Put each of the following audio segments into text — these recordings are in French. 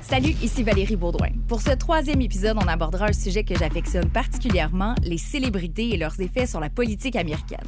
Salut, ici Valérie Baudouin. Pour ce 3e épisode, on abordera un sujet que j'affectionne particulièrement, les célébrités et leurs effets sur la politique américaine.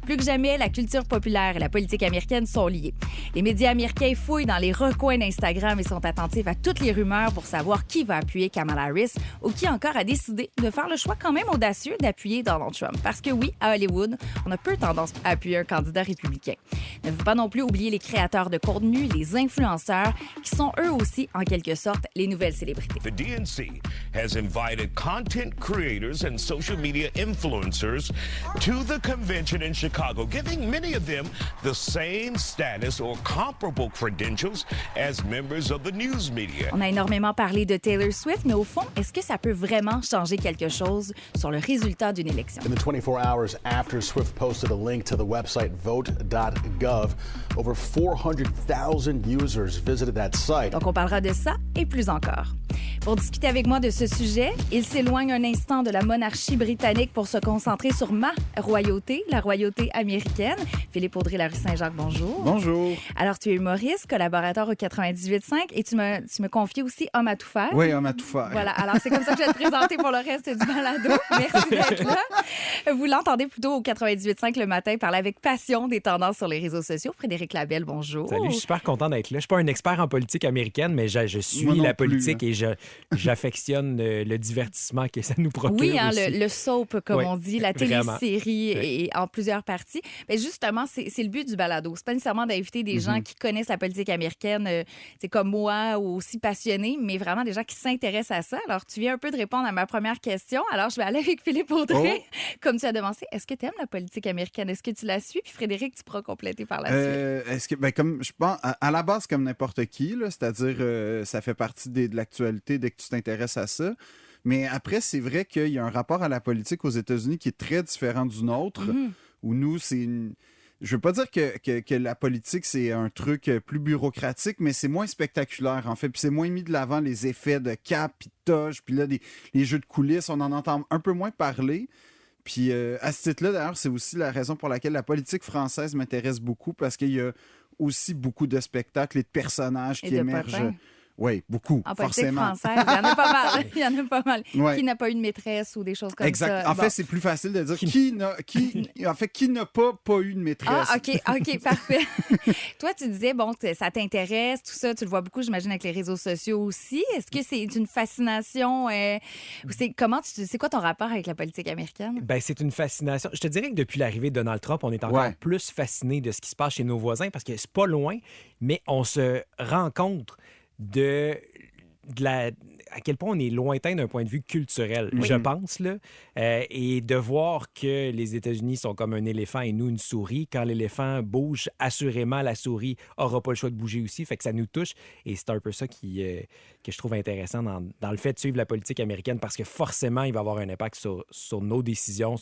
Plus que jamais, la culture populaire et la politique américaine sont liées. Les médias américains fouillent dans les recoins d'Instagram et sont attentifs à toutes les rumeurs pour savoir qui va appuyer Kamala Harris ou qui encore a décidé de faire le choix quand même audacieux d'appuyer Donald Trump. Parce que oui, à Hollywood, on a peu tendance à appuyer un candidat républicain. Ne faut pas non plus oublier les créateurs de contenu, les influenceurs, qui sont eux aussi, en quelque sorte, les nouvelles célébrités. The DNC has invited content creators and social media influencers to the convention in Chicago, giving many of them the same status or comparable credentials as members of the news media. On a énormément parlé de Taylor Swift, mais au fond, est-ce que ça peut vraiment changer quelque chose sur le résultat d'une élection? In the 24 hours after Swift posted a link to the website vote.gov, over 400,000 users visited that site. Donc, on parlera de ça et plus encore. Pour discuter avec moi de ce sujet, il s'éloigne un instant de la monarchie britannique pour se concentrer sur ma royauté, la royauté américaine. Philippe Audrey, la rue Saint-Jacques, bonjour. Bonjour. Alors, tu es humoriste, collaborateur au 98.5 et tu me confies aussi Homme à tout faire. Oui, Homme à tout faire. Voilà, alors c'est comme ça que je vais te présenter pour le reste du balado. Merci d'être là. Vous l'entendez plutôt au 98.5 le matin, parler avec passion des tendances sur les réseaux sociaux. Frédéric Labelle, bonjour. Salut, je suis super content d'être là. Je suis pas un expert en politique américaine, mais je suis la politique et j'affectionne le divertissement que ça nous procure. Oui, hein, aussi. le soap, comme on dit, la vraiment. télésérie et en plusieurs parties. Mais justement, c'est le but du balado. C'est pas nécessairement d'inviter des gens qui connaissent la politique américaine, c'est comme moi, ou aussi passionnés, mais vraiment des gens qui s'intéressent à ça. Alors, tu viens un peu de répondre à ma première question. Alors, je vais aller avec Philippe Audrey. Comme tu as devancé, est-ce que tu aimes la politique américaine? Est-ce que tu la suis? Puis Frédéric, tu pourras compléter par la suite. Est-ce que, comme je pense, à la base, comme n'importe qui, là, c'est-à-dire, ça fait partie de l'actualité dès que tu t'intéresses à ça. Mais après, c'est vrai qu'il y a un rapport à la politique aux États-Unis qui est très différent du nôtre, où nous, c'est une... Je veux pas dire que la politique, c'est un truc plus bureaucratique, mais c'est moins spectaculaire, en fait. Puis c'est moins mis de l'avant les effets de cap, puis de toge, puis là, les jeux de coulisses, on en entend un peu moins parler. Puis à ce titre-là, d'ailleurs, c'est aussi la raison pour laquelle la politique française m'intéresse beaucoup, parce qu'il y a aussi beaucoup de spectacles et de personnages qui émergent. Oui, beaucoup, en politique forcément. française, il y en a pas mal. Il y en a pas mal. Ouais. Qui n'a pas eu de maîtresse ou des choses comme exact. ça? En fait, c'est plus facile de dire qui n'a pas eu de maîtresse. Ah, OK, parfait. Toi, tu disais, bon, ça t'intéresse, tout ça, tu le vois beaucoup, j'imagine, avec les réseaux sociaux aussi. Est-ce que c'est une fascination? C'est quoi ton rapport avec la politique américaine? Ben, c'est une fascination. Je te dirais que depuis l'arrivée de Donald Trump, on est encore plus fasciné de ce qui se passe chez nos voisins parce que c'est pas loin, mais on se rend compte à quel point on est lointain d'un point de vue culturel, je pense, là. Et de voir que les États-Unis sont comme un éléphant et nous une souris. Quand l'éléphant bouge, assurément, la souris n'aura pas le choix de bouger aussi. Fait que ça nous touche. Et c'est un peu ça que je trouve intéressant dans le fait de suivre la politique américaine parce que forcément, il va avoir un impact sur nos décisions,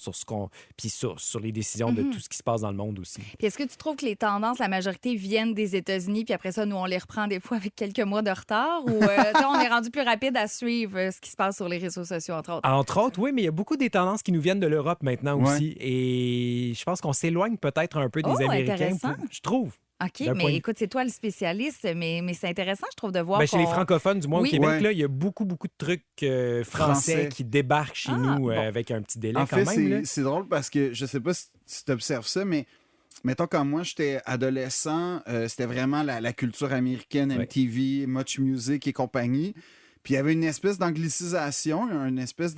puis sur les décisions de tout ce qui se passe dans le monde aussi. Puis est-ce que tu trouves que les tendances, la majorité, viennent des États-Unis, puis après ça, nous, on les reprend des fois avec quelques mois de retard? Ou on est rendu plus rapide à suivre ce qui se passe sur les réseaux sociaux, entre autres? Entre autres, oui, mais il y a beaucoup des tendances qui nous viennent de l'Europe maintenant aussi. Et je pense qu'on s'éloigne peut-être un peu des Américains. Je trouve. OK, mais écoute, c'est toi le spécialiste, mais c'est intéressant, je trouve, de voir chez les francophones, du moins au Québec, là, il y a beaucoup de trucs français qui débarquent chez nous avec un petit délai quand même. C'est drôle parce que je sais pas si tu observes ça, mais mettons, quand moi, j'étais adolescent, c'était vraiment la culture américaine, MTV, Much Music et compagnie. Puis il y avait une espèce d'anglicisation, une espèce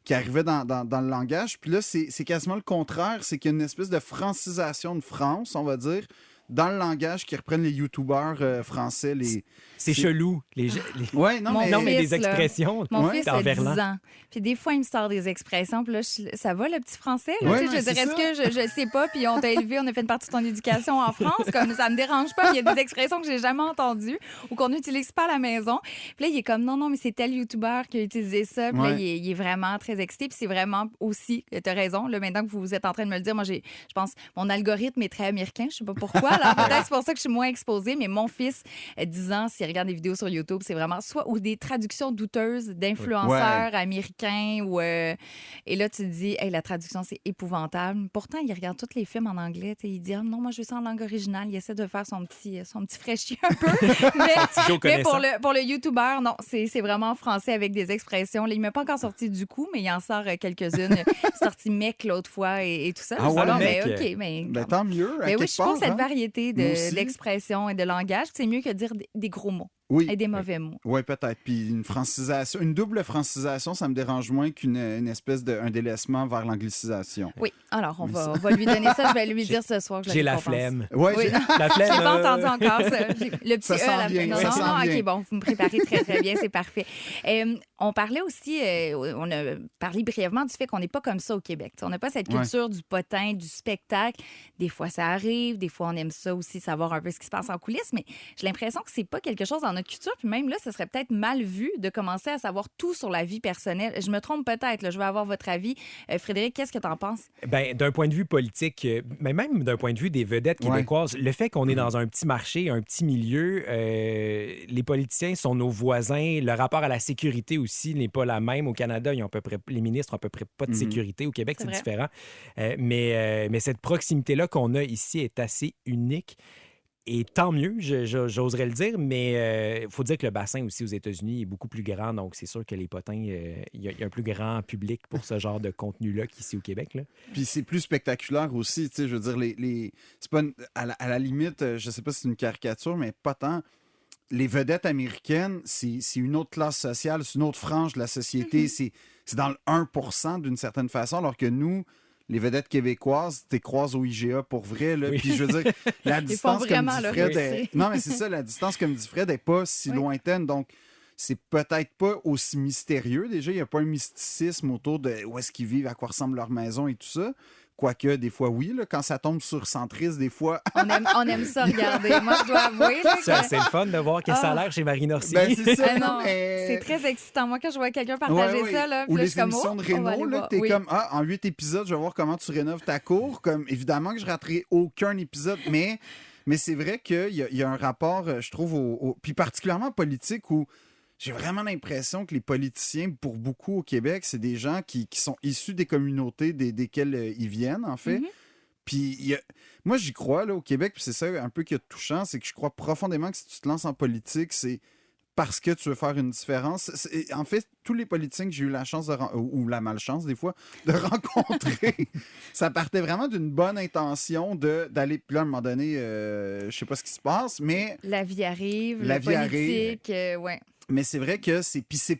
qui arrivait dans le langage. Puis là, c'est quasiment le contraire. C'est qu'il y a une espèce de francisation de France, on va dire, dans le langage qui reprennent les youtubeurs français. C'est chelou. Ouais, non, mais des expressions. Mon fils a 10 ans. Puis des fois, il me sort des expressions. Puis là, ça va, le petit français? Là, ouais, je dirais, est-ce que je sais pas? Puis on t'a élevé, on a fait une partie de ton éducation en France. Comme ça me dérange pas. Il y a des expressions que j'ai jamais entendues ou qu'on n'utilise pas à la maison. Puis là, il est comme, non, mais c'est tel youtubeur qui a utilisé ça. Puis là, il est vraiment très excité. Puis c'est vraiment aussi, tu as raison, là, maintenant que vous êtes en train de me le dire, moi, je pense, mon algorithme est très américain. Je sais pas pourquoi. Alors, peut-être c'est pour ça que je suis moins exposée, mais mon fils, 10 ans, s'il regarde des vidéos sur YouTube, c'est vraiment soit ou des traductions douteuses d'influenceurs américains et là, tu te dis, hey, la traduction, c'est épouvantable. Pourtant, il regarde tous les films en anglais. Il dit, non, moi, je veux ça en langue originale. Il essaie de faire son petit fraîchier un peu. mais pour le YouTuber, non, c'est vraiment français avec des expressions. Là, il ne m'a pas encore sorti du coup, mais il en sort quelques-unes. Il est sorti mec l'autre fois et tout ça. Ah ouais, alors, mec. Tant mieux. Mais oui, je suis pour cette variété d'expressions et de langage. C'est mieux que de dire des gros mots. Oui. Et des mauvais mots. Oui, peut-être. Puis une francisation, une double francisation, ça me dérange moins qu'une espèce un délaissement vers l'anglicisation. Oui. Alors, on va lui donner ça. Je vais lui dire ce soir que je J'ai la flemme. Ouais, oui. La flemme. J'ai pas entendu encore ça. Le petit ça sent bien. Non, Ça sent bien. OK, bon, vous me préparez très, très bien. C'est parfait. On parlait aussi, on a parlé brièvement du fait qu'on n'est pas comme ça au Québec. T'sais, on n'a pas cette culture du potin, du spectacle. Des fois, ça arrive. Des fois, on aime ça aussi, savoir un peu ce qui se passe en coulisses. Mais j'ai l'impression que c'est pas quelque chose dans notre culture. Puis même là, ce serait peut-être mal vu de commencer à savoir tout sur la vie personnelle. Je me trompe peut-être. Là, je veux avoir votre avis. Frédéric, qu'est-ce que tu en penses? Bien, d'un point de vue politique, mais même d'un point de vue des vedettes québécoises, le fait qu'on est dans un petit marché, un petit milieu, les politiciens sont nos voisins. Le rapport à la sécurité aussi n'est pas la même. Au Canada, les ministres ont à peu près pas de sécurité. Au Québec, c'est différent. Mais cette proximité-là qu'on a ici est assez unique. Et tant mieux, j'oserais le dire, mais il faut dire que le bassin aussi aux États-Unis est beaucoup plus grand, donc c'est sûr que les potins, il y a un plus grand public pour ce genre de contenu-là qu'ici au Québec. Là. Puis c'est plus spectaculaire aussi, tu sais, je veux dire, c'est pas à la limite, je sais pas si c'est une caricature, mais pas tant. Les vedettes américaines, c'est une autre classe sociale, c'est une autre frange de la société, c'est dans le 1% d'une certaine façon, alors que nous, les vedettes québécoises, t'es croises au IGA pour vrai. Là. Puis je veux dire, la distance, comme dit Fred, non, mais c'est ça, la distance, comme dit Fred, n'est pas si lointaine. Donc, c'est peut-être pas aussi mystérieux. Déjà, il n'y a pas un mysticisme autour de où est-ce qu'ils vivent, à quoi ressemble leur maison et tout ça. Quoique, des fois, oui. Là, quand ça tombe sur centriste, des fois... on aime ça regarder. Moi, je dois avouer. C'est le fun de voir que ça a l'air chez Marie Norcy. Ben, c'est ça. Non, c'est très excitant. Moi, quand je vois quelqu'un partager ça, là, ou là, les émissions de Réno, là, t'es comme, en 8 épisodes, je vais voir comment tu rénoves ta cour. Comme, évidemment que je raterai aucun épisode, mais c'est vrai qu'il y a un rapport, je trouve, puis particulièrement politique, où j'ai vraiment l'impression que les politiciens, pour beaucoup au Québec, c'est des gens qui sont issus des communautés desquelles ils viennent, en fait. Puis moi, j'y crois, là, au Québec, puis c'est ça un peu qui est touchant, c'est que je crois profondément que si tu te lances en politique, c'est parce que tu veux faire une différence. En fait, tous les politiciens que j'ai eu la chance ou la malchance, des fois, de rencontrer, ça partait vraiment d'une bonne intention d'aller... Puis là, à un moment donné, je sais pas ce qui se passe, mais... La vie arrive, la politique, ouais. Mais c'est vrai que puis c'est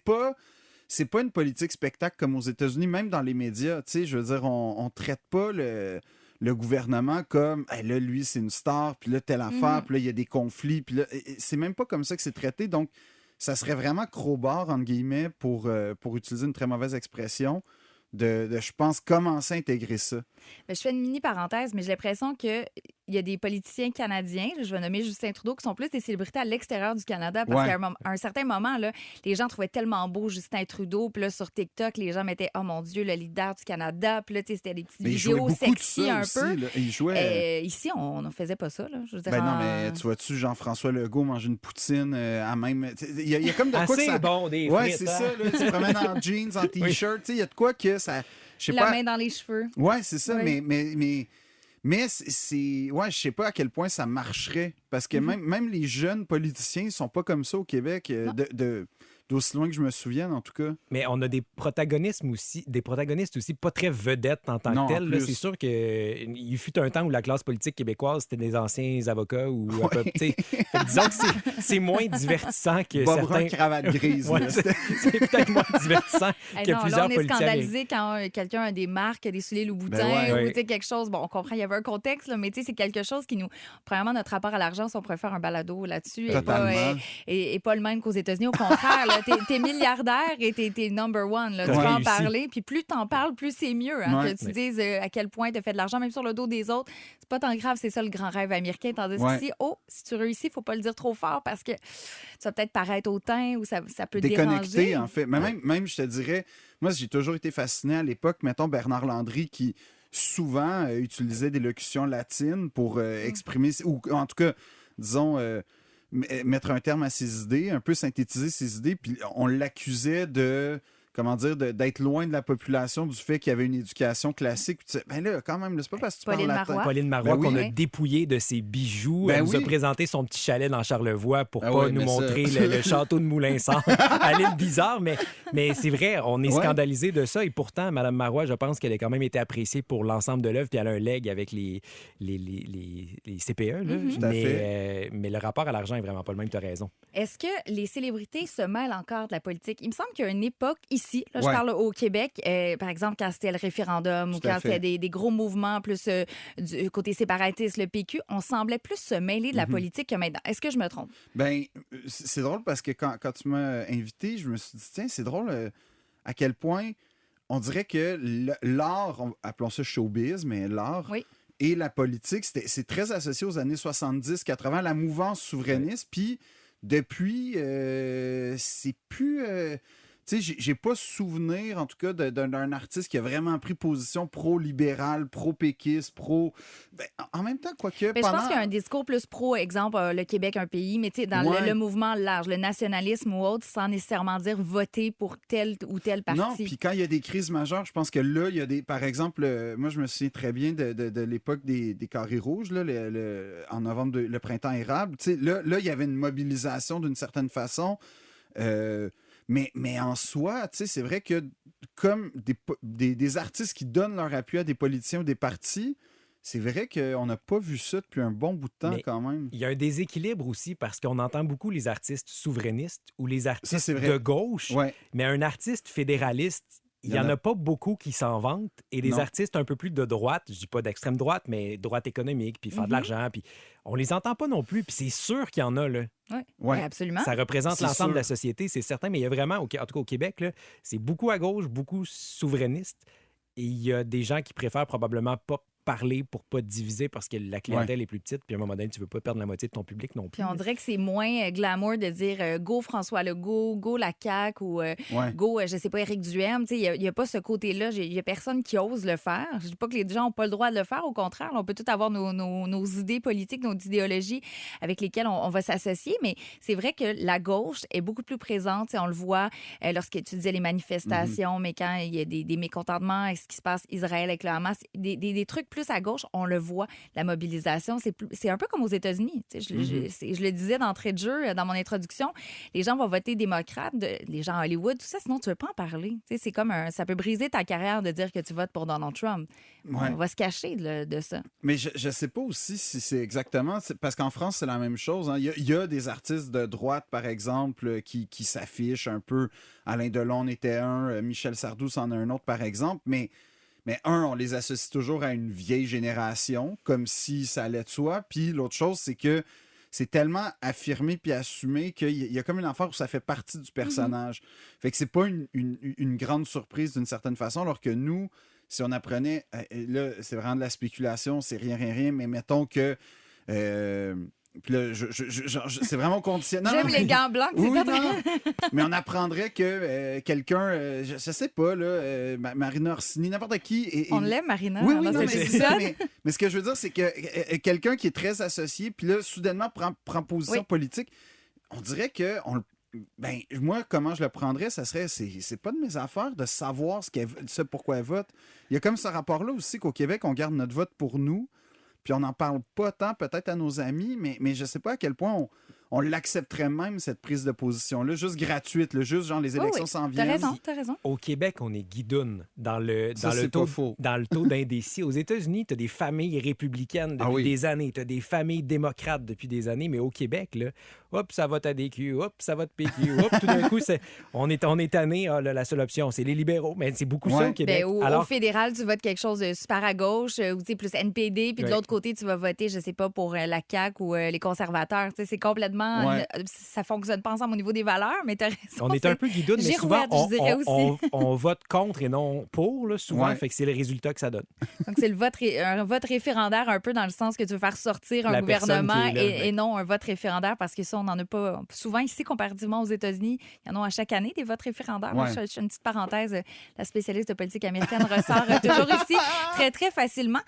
pas une politique spectacle comme aux États-Unis, même dans les médias. Tu sais, je veux dire, on traite pas le gouvernement comme hey, là, lui, c'est une star, puis là, telle affaire, puis là, il y a des conflits, puis là, c'est même pas comme ça que c'est traité. Donc, ça serait vraiment crowbar, entre guillemets, pour utiliser une très mauvaise expression, de je pense, commencer à intégrer ça. Je fais une mini parenthèse, mais j'ai l'impression qu'il y a des politiciens canadiens, je vais nommer Justin Trudeau, qui sont plus des célébrités à l'extérieur du Canada. Parce qu'à un certain moment, là, les gens trouvaient tellement beau Justin Trudeau. Puis là, sur TikTok, les gens mettaient « Oh mon Dieu, le leader du Canada ». Puis là, c'était des petites vidéos sexy un peu. Là. Il jouait... ici, on ne faisait pas ça. Là. Je veux dire, non, mais tu vois-tu Jean-François Legault manger une poutine à même... Il y a comme de quoi que ça... bon, des frites. C'est ça. Là, tu te promènes en jeans, en T-shirt. Il y a de quoi que ça... La main dans les cheveux. Ouais, c'est ça. Mais c'est... Ouais, je sais pas à quel point ça marcherait. Parce que même les jeunes politiciens ne sont pas comme ça au Québec, d'aussi loin que je me souvienne, en tout cas. Mais on a des protagonistes aussi pas très vedettes en tant que tels. C'est sûr qu'il fut un temps où la classe politique québécoise, c'était des anciens avocats. Disons que c'est moins divertissant que Bob certains... Brun, cravate grise. C'est peut-être moins divertissant que plusieurs on est politiciens. scandalisé quand quelqu'un a des marques, des souliers Louboutin ou quelque chose. Bon, on comprend, il y avait un contexte, là, mais c'est quelque chose qui nous... Premièrement, notre rapport à l'argent, si on pourrait faire un balado là-dessus, et pas le même qu'aux États-Unis. Au contraire, t'es milliardaire et t'es number one. Là. Tu peux en parler. Puis plus t'en parles, plus c'est mieux. Que tu dises à quel point t'as fait de l'argent, même sur le dos des autres. C'est pas tant grave, c'est ça le grand rêve américain. Tandis qu'ici, si tu réussis, faut pas le dire trop fort parce que ça va peut-être paraître hautain ou ça peut déconnecté, déranger. en fait. Mais même, je te dirais, moi, j'ai toujours été fasciné à l'époque. Mettons Bernard Landry qui souvent utilisait des locutions latines pour exprimer, ou en tout cas, disons, mettre un terme à ses idées, un peu synthétiser ses idées, puis on l'accusait d'être loin de la population du fait qu'il y avait une éducation classique. Puis ben là, quand même, c'est pas parce que tu parles latin. Pauline Marois, qu'on a dépouillé de ses bijoux. Elle nous a présenté son petit chalet dans Charlevoix pour pas nous montrer le château de Moulinsart à l'île Bizarre. Mais c'est vrai, on est scandalisé de ça. Et pourtant, Mme Marois, je pense qu'elle a quand même été appréciée pour l'ensemble de l'œuvre. Puis elle a un leg avec les CPE. Là. Tout à fait. Mais le rapport à l'argent est vraiment pas le même, tu as raison. Est-ce que les célébrités se mêlent encore de la politique? Il me semble qu'il y a une époque ici, là, je parle au Québec, par exemple, quand c'était le référendum ou quand c'était des gros mouvements plus du côté séparatiste, le PQ, on semblait plus se mêler de la politique que maintenant. Est-ce que je me trompe? Ben, c'est drôle parce que quand tu m'as invité, je me suis dit, tiens, c'est drôle à quel point on dirait que l'art, appelons ça showbiz, mais l'art et la politique, c'est très associé aux années 70-80, la mouvance souverainiste, puis depuis, c'est plus... Tu sais, j'ai pas souvenir, en tout cas, d'un artiste qui a vraiment pris position pro-libéral, pro-péquiste, Ben, en même temps, quoique... Je pense qu'il y a un discours plus pro, exemple, le Québec, un pays, mais tu sais, dans le mouvement large, le nationalisme ou autre, sans nécessairement dire voter pour tel ou tel parti. Non, puis quand il y a des crises majeures, je pense que là, il y a des... Par exemple, moi, je me souviens très bien de l'époque des carrés rouges, là, en novembre, le printemps érable. Tu sais, là, il y avait une mobilisation d'une certaine façon... Mais en soi, tu sais, c'est vrai que comme des artistes qui donnent leur appui à des politiciens ou des partis, c'est vrai qu'on n'a pas vu ça depuis un bon bout de temps quand même. Il y a un déséquilibre aussi parce qu'on entend beaucoup les artistes souverainistes ou les artistes de gauche, mais un artiste fédéraliste, il n'y en a pas beaucoup qui s'en vantent. Et les artistes un peu plus de droite, je dis pas d'extrême droite, mais droite économique, puis faire de l'argent, puis on les entend pas non plus. Puis c'est sûr qu'il y en a, là. Oui, absolument. Ça représente l'ensemble de la société, c'est certain, mais il y a vraiment, en tout cas au Québec, là, c'est beaucoup à gauche, beaucoup souverainiste. Et il y a des gens qui préfèrent probablement pas parler pour pas diviser parce que la clientèle est plus petite, puis à un moment donné, tu veux pas perdre la moitié de ton public non plus. Puis on dirait que c'est moins glamour de dire go François Legault, go la CAQ ou go, je sais pas, Éric Duhaime. Il y a pas ce côté-là. Il y a personne qui ose le faire. Je dis pas que les gens ont pas le droit de le faire. Au contraire, on peut tous avoir nos idées politiques, nos idéologies avec lesquelles on va s'associer, mais c'est vrai que la gauche est beaucoup plus présente. On le voit lorsque tu disais les manifestations, mais quand il y a des mécontentements avec ce qui se passe Israël avec le Hamas, des trucs plus à gauche, on le voit. La mobilisation, c'est un peu comme aux États-Unis. Je le disais d'entrée de jeu, dans mon introduction, les gens vont voter démocrate, les gens à Hollywood, tout ça, sinon tu ne veux pas en parler. C'est comme ça peut briser ta carrière de dire que tu votes pour Donald Trump. On va se cacher de ça. Mais je ne sais pas aussi si c'est exactement... Parce qu'en France, c'est la même chose. Hein. Il y a des artistes de droite, par exemple, qui s'affichent un peu. Alain Delon en était un, Michel Sardou en a un autre, par exemple, mais on les associe toujours à une vieille génération, comme si ça allait de soi. Puis l'autre chose, c'est que c'est tellement affirmé puis assumé qu'il y a comme une affaire où ça fait partie du personnage. Fait que c'est pas une grande surprise d'une certaine façon, alors que nous, si on apprenait... là, c'est vraiment de la spéculation, c'est rien, mais mettons que... Puis là, c'est vraiment conditionnel. J'aime les gants blancs. Mais on apprendrait que quelqu'un, je sais pas, là, Marina Orsini, n'importe qui... on l'aime, Marina. Oui, non, mais c'est ça. Mais ce que je veux dire, c'est que quelqu'un qui est très associé, puis là, soudainement, prend position politique, on dirait que... Ben, moi, comment je le prendrais, ça serait... C'est pas de mes affaires de savoir pourquoi elle vote. Il y a comme ce rapport-là aussi qu'au Québec, on garde notre vote pour nous. Puis on n'en parle pas tant peut-être à nos amis, mais je ne sais pas à quel point on l'accepterait même, cette prise de position-là, juste gratuite, là, juste genre les élections s'en viennent. T'as raison. Au Québec, on est guidoune dans le taux d'indécis. Aux États-Unis, tu as des familles républicaines depuis des années, tu as des familles démocrates depuis des années, mais au Québec, là, hop, ça vote à DQ, hop, ça vote PQ, hop, tout d'un coup, on est tanné, la seule option, c'est les libéraux, mais c'est beaucoup ça au Québec. Au fédéral, tu votes quelque chose de super à gauche, ou plus NPD, puis de l'autre côté, tu vas voter, je sais pas, pour la CAQ ou les conservateurs. C'est complètement complètement... Ça fonctionne pas ensemble au niveau des valeurs, mais t'as raison. On est un peu guidoune, mais souvent, je dirais aussi. on vote contre et non pour, là, souvent. Ouais. Fait que c'est le résultat que ça donne. Donc, c'est un vote référendaire un peu dans le sens que tu veux faire sortir un La personne gouvernement qui est là, et non un vote référendaire parce que ça, on n'en a pas souvent ici comparativement aux États-Unis. Il y en a à chaque année des votes référendaires. Ouais. Je fais une petite parenthèse. La spécialiste de politique américaine ressort toujours ici très, très facilement.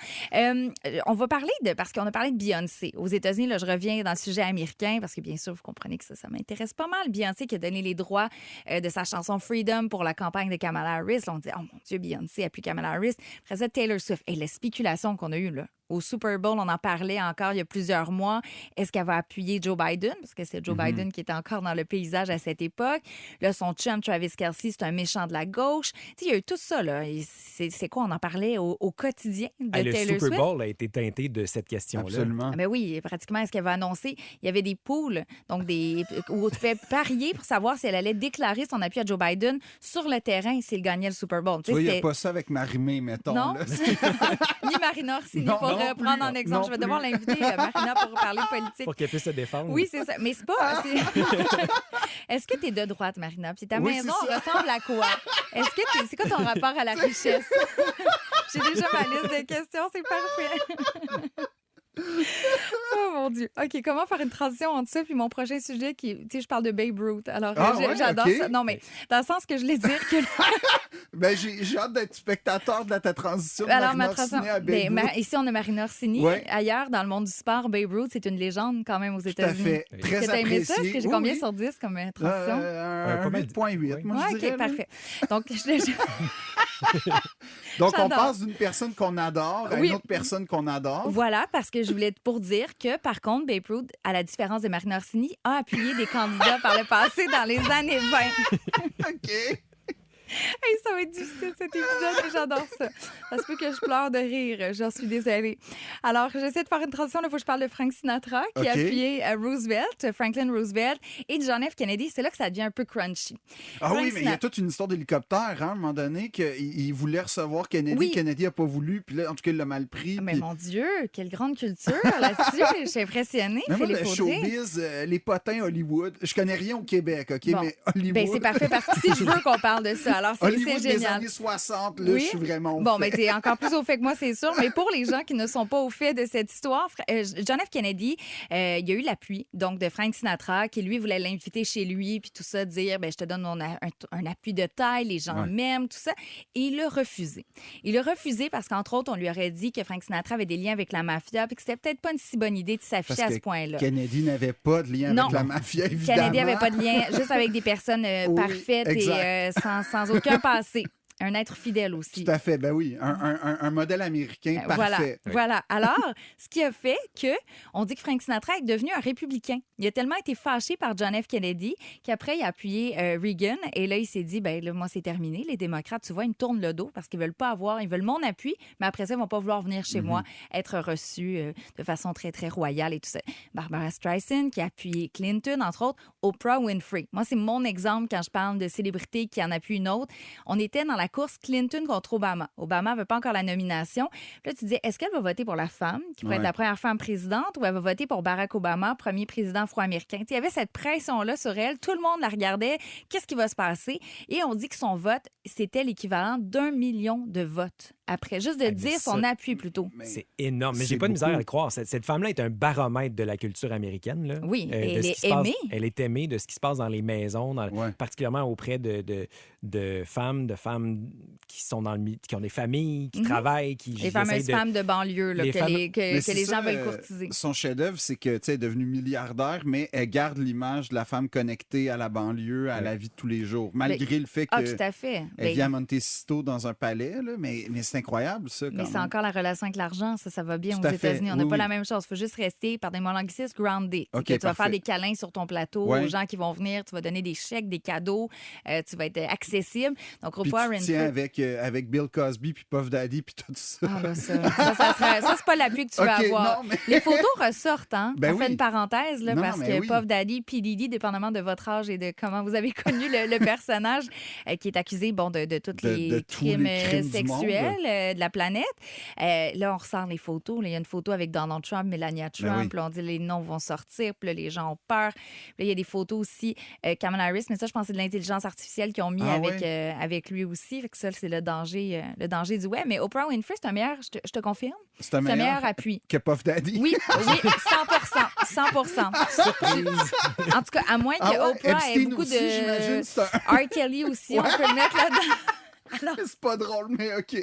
On va parler parce qu'on a parlé de Beyoncé. Aux États-Unis, là, je reviens dans le sujet américain parce que bien sûr, vous comprenez que ça m'intéresse pas mal. Beyoncé qui a donné les droits de sa chanson Freedom pour la campagne de Kamala Harris. Là, on dit, oh mon Dieu, Beyoncé appuie Kamala Harris. Après ça, Taylor Swift. Et la spéculation qu'on a eue, là, au Super Bowl, on en parlait encore il y a plusieurs mois. Est-ce qu'elle va appuyer Joe Biden? Parce que c'est Joe Biden qui était encore dans le paysage à cette époque. Là, son chum, Travis Kelce, c'est un méchant de la gauche. Tu sais, il y a eu tout ça, là. C'est quoi? On en parlait au quotidien de Taylor Swift. Le Super Bowl a été teinté de cette question-là. Absolument. Ah ben oui, pratiquement, est-ce qu'elle va annoncer? Il y avait des poules, donc où tu fais parier pour savoir si elle allait déclarer son appui à Joe Biden sur le terrain s'il gagnait le Super Bowl. Tu vois, il n'y a pas ça avec Marie-Mé, mettons. Non, là. ni Marina Orsini Non, pour non prendre en plus, exemple. non Je vais plus. devoir l'inviter, Marina, pour parler politique. Pour qu'elle puisse se défendre. Oui, c'est ça. Mais c'est pas... Est-ce que tu es de droite, Marina? Puis ta Oui, maison c'est ça. ressemble à quoi? C'est quoi ton rapport à la richesse? J'ai déjà ma liste de questions, c'est parfait. Oh mon Dieu. OK, comment faire une transition entre ça puis mon prochain sujet qui, tu sais, je parle de Babe Ruth. Alors, j'adore OK. ça. Non, mais dans le sens que je voulais dire que... Ben, j'ai hâte d'être spectateur de ta transition de Alors, Marina Orsini à Babe Ruth. ici, on a Marina Orsini. Ouais. Ailleurs, dans le monde du sport, Babe Ruth, c'est une légende quand même aux Tout à États-Unis. fait. Est-ce Très que t'as aimé ça? Est-ce apprécié. que j'ai Oui, combien oui. sur 10 comme transition? Un pas mal. 8.8, moi, je OK, dirais. là. parfait. Donc, Donc, on J'adore. passe d'une personne qu'on adore à Oui. une autre personne qu'on adore. Voilà, parce que je voulais pour dire que, par contre, Babe Ruth, à la différence de Marina Orsini, a appuyé des candidats par le passé dans les années 20. OK. Hey, ça va être difficile cet épisode, mais j'adore ça. Ça se peut que je pleure de rire, j'en suis désolée. Alors, j'essaie de faire une transition, il faut que je parle de Frank Sinatra, qui a OK. appuyé Franklin Roosevelt et John F. Kennedy. C'est là que ça devient un peu crunchy. Ah Frank oui, mais il y a toute une histoire d'hélicoptère, hein, à un moment donné, qu'il voulait recevoir Kennedy. Oui. Kennedy n'a pas voulu, puis là, en tout cas, il l'a mal pris. Mais puis- mon Dieu, quelle grande culture là-dessus. Je suis impressionnée. Mais moi, Philippe le Audrey. showbiz, les potins Hollywood, je connais rien au Québec, OK? Bon. Mais Hollywood, Ben, c'est parfait parce que si je veux qu'on parle de ça, alors c'est Hollywood des génial. années 60, là, Oui. je suis vraiment au Bon, fait. mais t'es encore plus au fait que moi, c'est sûr. Mais pour les gens qui ne sont pas au fait de cette histoire, John F. Kennedy, il y a eu l'appui donc de Frank Sinatra, qui lui voulait l'inviter chez lui, puis tout ça, dire, ben je te donne un appui de taille, les gens Ouais. m'aiment, tout ça. Et il l'a refusé. Il l'a refusé parce qu'entre autres, on lui aurait dit que Frank Sinatra avait des liens avec la mafia, puis que c'était peut-être pas une si bonne idée de s'afficher Parce à ce que point-là. Kennedy n'avait pas de lien Non. avec la mafia, évidemment. Kennedy n'avait pas de lien, juste avec des personnes Oui, parfaites et exact. sans aucun passé. Un être fidèle aussi. Tout à fait, ben oui, un modèle américain parfait. Voilà. Alors, ce qui a fait que, on dit que Frank Sinatra est devenu un républicain. Il a tellement été fâché par John F. Kennedy qu'après, il a appuyé Reagan. Et là, il s'est dit, ben là, moi, c'est terminé. Les démocrates, tu vois, ils me tournent le dos parce qu'ils veulent pas avoir, ils veulent mon appui, mais après ça, ils vont pas vouloir venir chez moi, être reçus de façon très, très royale et tout ça. Barbara Streisand qui a appuyé Clinton, entre autres, Oprah Winfrey. Moi, c'est mon exemple quand je parle de célébrité qui en appuie une autre. On était dans la course Clinton contre Obama. Obama n'avait pas encore la nomination. Puis là, tu disais, est-ce qu'elle va voter pour la femme, qui pourrait être la première femme présidente, ou elle va voter pour Barack Obama, premier président afro-américain? Il y avait cette pression-là sur elle. Tout le monde la regardait. Qu'est-ce qui va se passer? Et on dit que son vote, c'était l'équivalent d'1 million de votes. Après, juste de mais dire ça- son appui plutôt. C'est énorme. Mais c'est j'ai pas de misère à beaucoup. le croire. Cette femme-là est un baromètre de la culture américaine. Là. Oui, De elle ce est qui se passe- aimée. Elle est aimée de ce qui se passe dans les maisons, Ouais. particulièrement auprès de femmes qui sont qui ont des familles, qui travaillent, qui Les fameuses femmes de banlieue là, Les que femmes- les, que- Mais que c'est les ça, gens veulent courtiser. Son chef-d'œuvre, c'est que tu sais, elle est devenue milliardaire, mais elle garde l'image de la femme connectée à la banlieue, à la vie de tous les jours, malgré le fait Ah, qu'elle tout à fait. vit à Montecito dans un palais, là, mais c'est incroyable, ça. Mais quand c'est même. encore la relation avec l'argent, ça va bien Tout aux à fait. États-Unis. On n'a Oui, pas oui. la même chose. Il faut juste rester, pardonnez-moi l'anglicisme, grounded. OK, Que tu vas parfait. faire des câlins sur ton plateau Ouais. aux gens qui vont venir, tu vas donner des chèques, des cadeaux, tu vas être accessible. Donc, Puis Oprah tu tiens Winfrey. avec Bill Cosby puis Puff Daddy puis tout ça. Ah, ben ça, c'est pas l'appui que tu veux OK, avoir. non, mais- Les photos ressortent, hein? Ben On fait oui. une parenthèse, là, Non, parce mais que oui. Puff Daddy, P. Diddy, dépendamment de votre âge et de comment vous avez connu le personnage, qui est accusé, bon, de tous De les tous les crimes crimes du monde. sexuels, de la planète. Là, on ressort les photos. Là, il y a une photo avec Donald Trump, Melania Trump. Là, on dit les noms vont sortir. Puis là, les gens ont peur. Puis là, il y a des photos aussi. Kamala Harris, mais ça, je pense que c'est de l'intelligence artificielle qu'ils ont mis avec lui aussi. Fait que ça, c'est le danger du web. Mais Oprah Winfrey, c'est un meilleur, je te confirme. C'est un meilleur appui. Que Puff Daddy. Oui, 100%. Surprise. En tout cas, à moins que Oprah ait beaucoup aussi, j'imagine, R. Kelly aussi, on peut le mettre là-dedans. Alors, c'est pas drôle, mais OK.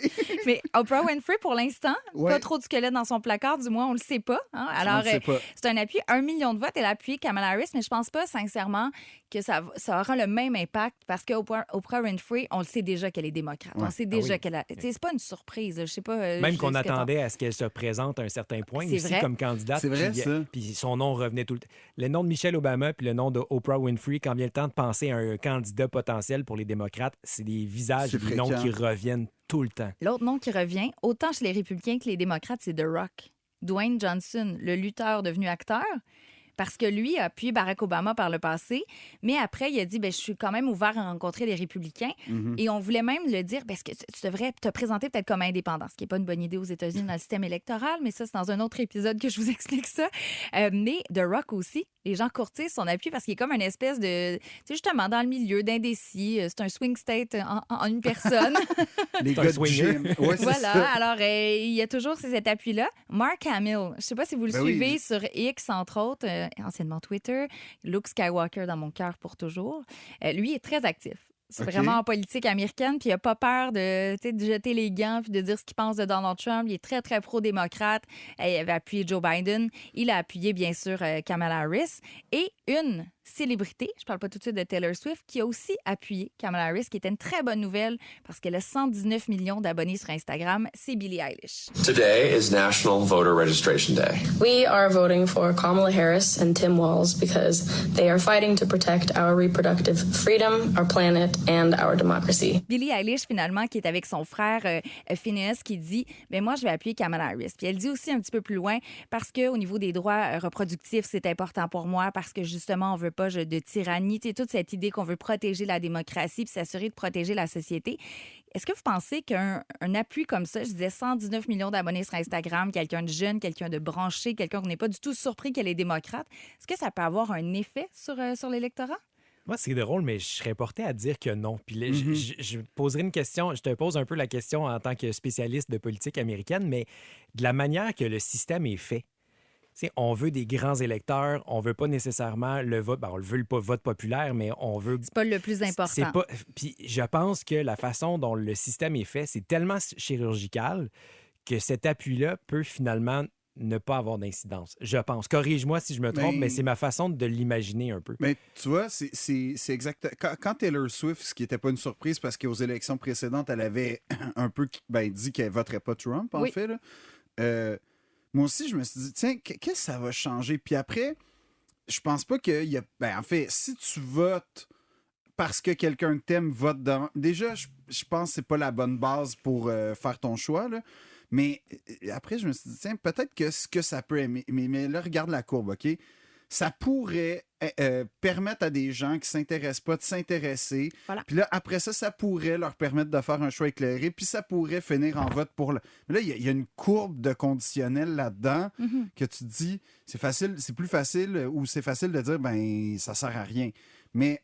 Mais Oprah Winfrey, pour l'instant, pas trop de squelette dans son placard, du moins, on le sait pas. Hein? Alors, c'est un appui, 1 million de votes. Elle a appuyé Kamala Harris, mais je pense pas, sincèrement, que ça aura le même impact parce qu'Oprah Winfrey, on le sait déjà qu'elle est démocrate. On sait déjà qu'elle a... C'est pas une surprise, je sais pas... Même qu'on attendait à ce qu'elle se présente à un certain point, aussi vrai. comme candidate. C'est vrai, ça. Puis son nom revenait tout le temps. Le nom de Michelle Obama puis le nom de Oprah Winfrey, quand vient le temps de penser à un candidat potentiel pour les démocrates, c'est des visages, des noms qui reviennent tout le temps. L'autre nom qui revient, autant chez les républicains que les démocrates, c'est The Rock. Dwayne Johnson, le lutteur devenu acteur. Parce que lui a appuyé Barack Obama par le passé, mais après, il a dit, je suis quand même ouvert à rencontrer les républicains. Et on voulait même le dire, parce que tu devrais te présenter peut-être comme indépendant, ce qui n'est pas une bonne idée aux États-Unis dans le système électoral, mais ça, c'est dans un autre épisode que je vous explique ça. Mais The Rock aussi, les gens courtisent son appui parce qu'il est comme une espèce de, justement, dans le milieu d'indécis. C'est un swing state en une personne. Les gars de gym. Ouais, voilà, alors il y a toujours cet appui-là. Mark Hamill, je ne sais pas si vous le suivez sur X, entre autres, anciennement Twitter, Luke Skywalker dans mon cœur pour toujours. Lui est très actif. C'est vraiment en politique américaine, puis il n'a pas peur de jeter les gants puis de dire ce qu'il pense de Donald Trump. Il est très, très pro-démocrate. Il avait appuyé Joe Biden. Il a appuyé, bien sûr, Kamala Harris. Et une célébrité, je ne parle pas tout de suite de Taylor Swift, qui a aussi appuyé Kamala Harris, qui était une très bonne nouvelle parce qu'elle a 119 millions d'abonnés sur Instagram. C'est Billie Eilish. Today is National Voter Registration Day. We are voting for Kamala Harris and Tim Walz because they are fighting to protect our reproductive freedom, our planet and our democracy. Billie Eilish, finalement, qui est avec son frère Phineas, qui dit moi, je vais appuyer Kamala Harris. Puis elle dit aussi un petit peu plus loin, parce qu'au niveau des droits reproductifs, c'est important pour moi, parce que justement, on veut pas de tyrannie. Tu sais, toute cette idée qu'on veut protéger la démocratie puis s'assurer de protéger la société. Est-ce que vous pensez qu'un appui comme ça, je disais 119 millions d'abonnés sur Instagram, quelqu'un de jeune, quelqu'un de branché, quelqu'un qui n'est pas du tout surpris qu'elle est démocrate, est-ce que ça peut avoir un effet sur l'électorat? Moi, c'est drôle, mais je serais porté à dire que non. Puis là, je poserai une question, je te pose un peu la question en tant que spécialiste de politique américaine, mais de la manière que le système est fait. T'sais, on veut des grands électeurs, on veut pas nécessairement le vote, on le veut le vote populaire, mais on veut... C'est pas le plus important. Puis je pense que la façon dont le système est fait, c'est tellement chirurgical que cet appui-là peut finalement ne pas avoir d'incidence. Je pense. Corrige-moi si je me trompe, mais c'est ma façon de l'imaginer un peu. Mais tu vois, c'est exact. Quand Taylor Swift, ce qui n'était pas une surprise parce qu'aux élections précédentes, elle avait un peu dit qu'elle ne voterait pas Trump, en fait, là. Moi aussi, je me suis dit, tiens, qu'est-ce que ça va changer? Puis après, je pense pas qu'il y a... en fait, si tu votes parce que quelqu'un t'aime, vote dans... Déjà, je pense que c'est pas la bonne base pour faire ton choix, là. Mais après, je me suis dit, tiens, peut-être que ce que ça peut aimer... Mais là, regarde la courbe, OK? Ça pourrait permettre à des gens qui ne s'intéressent pas de s'intéresser. Voilà. Puis là, après ça, ça pourrait leur permettre de faire un choix éclairé. Puis ça pourrait finir en vote pour... Mais là, il y a une courbe de conditionnel là-dedans que tu te dis, c'est facile, c'est plus facile ou c'est facile de dire, ça sert à rien. Mais